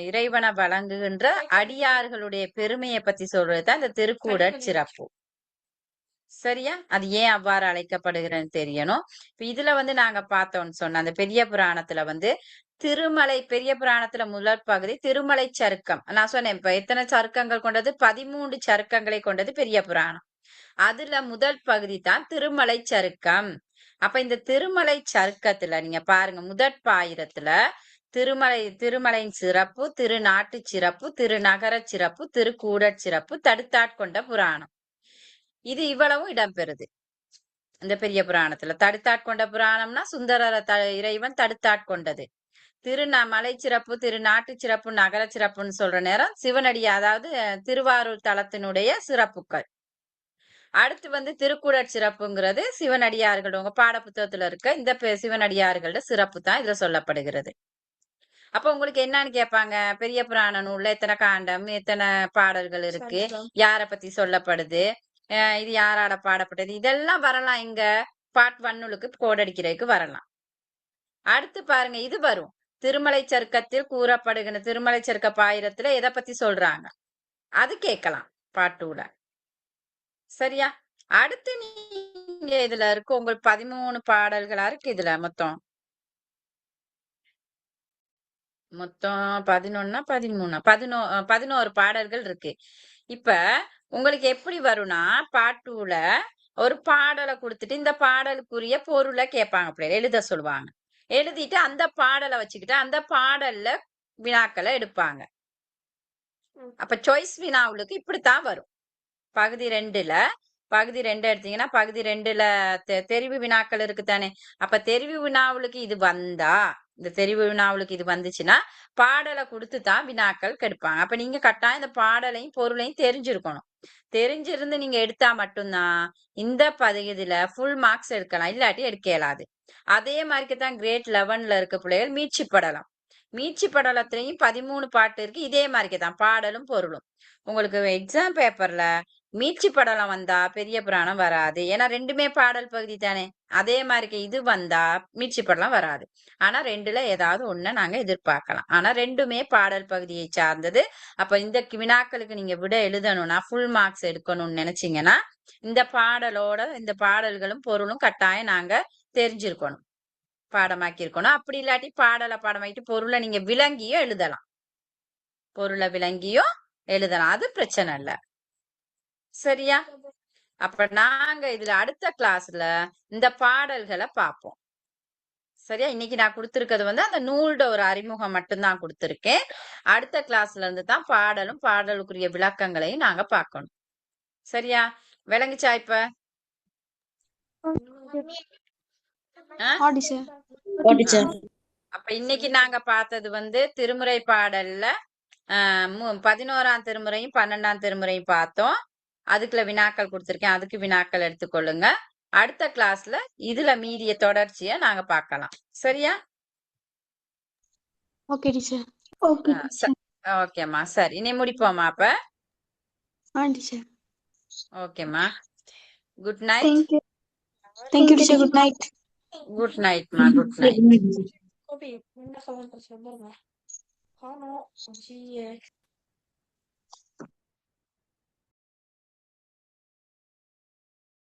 இறைவனை வழங்குகின்ற அடியார்களுடைய பெருமையை பத்தி சொல்றதுதான் இந்த திருக்கூடற் சிறப்பு. சரியா? அது ஏன் அவ்வாறு அழைக்கப்படுகிறன்னு தெரியணும். இப்ப இதுல வந்து நாங்க பார்த்தோம்னு சொன்ன அந்த பெரிய புராணத்துல வந்து பெரிய புராணத்துல முதல் பகுதி திருமலை சருக்கம். நான் சொன்னேன் இப்ப எத்தனை சருக்கங்கள் கொண்டது? 13 சருக்கங்களை கொண்டது பெரிய புராணம். அதுல முதல் பகுதி தான் திருமலை சருக்கம். அப்ப இந்த திருமலை சருக்கத்துல நீங்க பாருங்க, முதற் பாயிரத்துல திருமலையின் சிறப்பு, திருநாட்டு சிறப்பு, திருநகர சிறப்பு, திருக்கூடற் சிறப்பு, தடுத்தாட்கொண்ட புராணம், இது இவ்வளவும் இடம்பெறுது இந்த பெரிய புராணத்துல. தடுத்தாட்கொண்ட புராணம்னா இறைவன் தடுத்தாட்கொண்டது. மலை சிறப்பு, திருநாட்டு சிறப்பு, நகர சிறப்புன்னு சொல்ற நேரம் சிவனடி, அதாவது திருவாரூர் தலத்தினுடைய சிறப்புகள். அடுத்து வந்து திருக்கூடற் சிறப்புங்கிறது சிவனடியார்கள், உங்க பாட புத்தகத்துல இருக்க இந்த சிவனடியார்களோட சிறப்பு தான் இதுல சொல்லப்படுகிறது. அப்ப உங்களுக்கு என்னன்னு கேட்பாங்க, பெரிய புராண நூல்ல எத்தனை காண்டம், எத்தனை பாடல்கள் இருக்கு, யார பத்தி சொல்லப்படுது, இது யாரால பாடப்பட்டது, இதெல்லாம் வரலாம். இங்க பார்ட் 1க்கு கோடடிக்கிறதுக்கு வரலாம். அடுத்து பாருங்க, இது வரும் திருமலை சருக்கத்தில் கூறப்படுகிற திருமலை சருக்க பாயிரத்துல எதை பத்தி சொல்றாங்க, அது கேட்கலாம் பார்ட் 2ல. சரியா? அடுத்து நீங்க இதுல இருக்கு உங்களுக்கு 13 பாடல்களா இருக்கு. இதுல மொத்தம் 11 11 பாடல்கள் இருக்கு. இப்ப உங்களுக்கு எப்படி வரும்னா பார்ட் 2ல ஒரு பாடலை கொடுத்துட்டு இந்த பாடலுக்குரிய பொருளை கேட்பாங்க, பிள்ளைகள் எழுத சொல்லுவாங்க. எழுதிட்டு அந்த பாடலை வச்சுக்கிட்டு அந்த பாடல்ல வினாக்களை எடுப்பாங்க. அப்ப சாய்ஸ் வினாவுக்கு இப்படித்தான் வரும். பகுதி 2 எடுத்தீங்கன்னா பகுதி 2ல தெரிவு வினாக்கள் இருக்கு தானே. அப்ப தெரிவு வினாவுக்கு இது வந்தா, இந்த தெரிவு வினாவுக்கு இது வந்துச்சுன்னா பாடலை கொடுத்து தான் வினாக்கள் கெடுப்பாங்க. அப்ப நீங்க கட்டாயம் இந்த பாடலையும் பொருளையும் தெரிஞ்சிருக்கணும். தெரிஞ்சிருந்து நீங்க எடுத்தா மட்டும்தான் இந்த பகுதியில ஃபுல் மார்க்ஸ் எடுக்கலாம், இல்லாட்டி எடுக்க இயலாது. அதே மாதிரிக்குதான் கிரேட் 11ல இருக்க பிள்ளைகள் மீட்சி படலம். மீட்சி படலத்திலையும் 13 பாட்டு இருக்கு. இதே மாதிரிக்குதான் பாடலும் பொருளும். உங்களுக்கு எக்ஸாம் பேப்பர்ல மீட்சி படலம் வந்தா பெரிய புராணம் வராது, ஏன்னா ரெண்டுமே பாடல் பகுதி தானே. அதே மாதிரி இது வந்தா மீட்சி படலம் வராது. ஆனா 2ல ஏதாவது ஒண்ணு நாங்க எதிர்பார்க்கலாம். ஆனா ரெண்டுமே பாடல் பகுதியை சார்ந்தது. அப்ப இந்த வினாக்களுக்கு நீங்க விட எழுதணும்னா, ஃபுல் மார்க்ஸ் எடுக்கணும்னு நினைச்சீங்கன்னா இந்த பாடல்களும் பொருளும் கட்டாயம் நாங்க தெரிஞ்சிருக்கணும், பாடமாக்கி இருக்கணும். அப்படி இல்லாட்டி பாடலை பாடமாக்கிட்டு பொருளை நீங்க விளங்கியும் எழுதலாம், அது பிரச்சனை இல்ல. சரியா? அப்ப நாங்க இதுல அடுத்த கிளாஸ்ல இந்த பாடல்களை பார்ப்போம். சரியா? இன்னைக்கு நான் கொடுத்திருக்கிறது வந்து அந்த நூலோட ஒரு அறிமுகம் மட்டும்தான் கொடுத்திருக்கேன். அடுத்த கிளாஸ்ல இருந்து தான் பாடலும் பாடலுக்குரிய விளக்கங்களையும் நாங்க பார்க்கணும். சரியா? விளங்குச்சா இப்ப? ஆ? ஆ டீச்சர். ஆ. அப்ப இன்னைக்கு நாங்க பார்த்தது வந்து திருமுறை பாடல்ல 11ஆம் திருமுறையும் 12ஆம் திருமுறையும் பார்த்தோம். அதுக்குள்ள வினாக்கள் கொடுத்திருக்கேன். அதுக்கு வினாக்கள் எடுத்துக்கொள்ளுங்க. அடுத்த கிளாஸ்ல இதுல மீதிய தொடர்ச்சியை நாங்க பார்க்கலாம். சரியா? Okay teacher. ஓகேம்மா. சரி, இனி முடிப்போமா அப்ப? ஆ டீச்சர். ஓகேம்மா. Good night. Thank you. Thank you teacher. Good night. Good நைட்மா. Good night. கோபி என்ன சொல்ல சொல்லுங்க. காணோம்.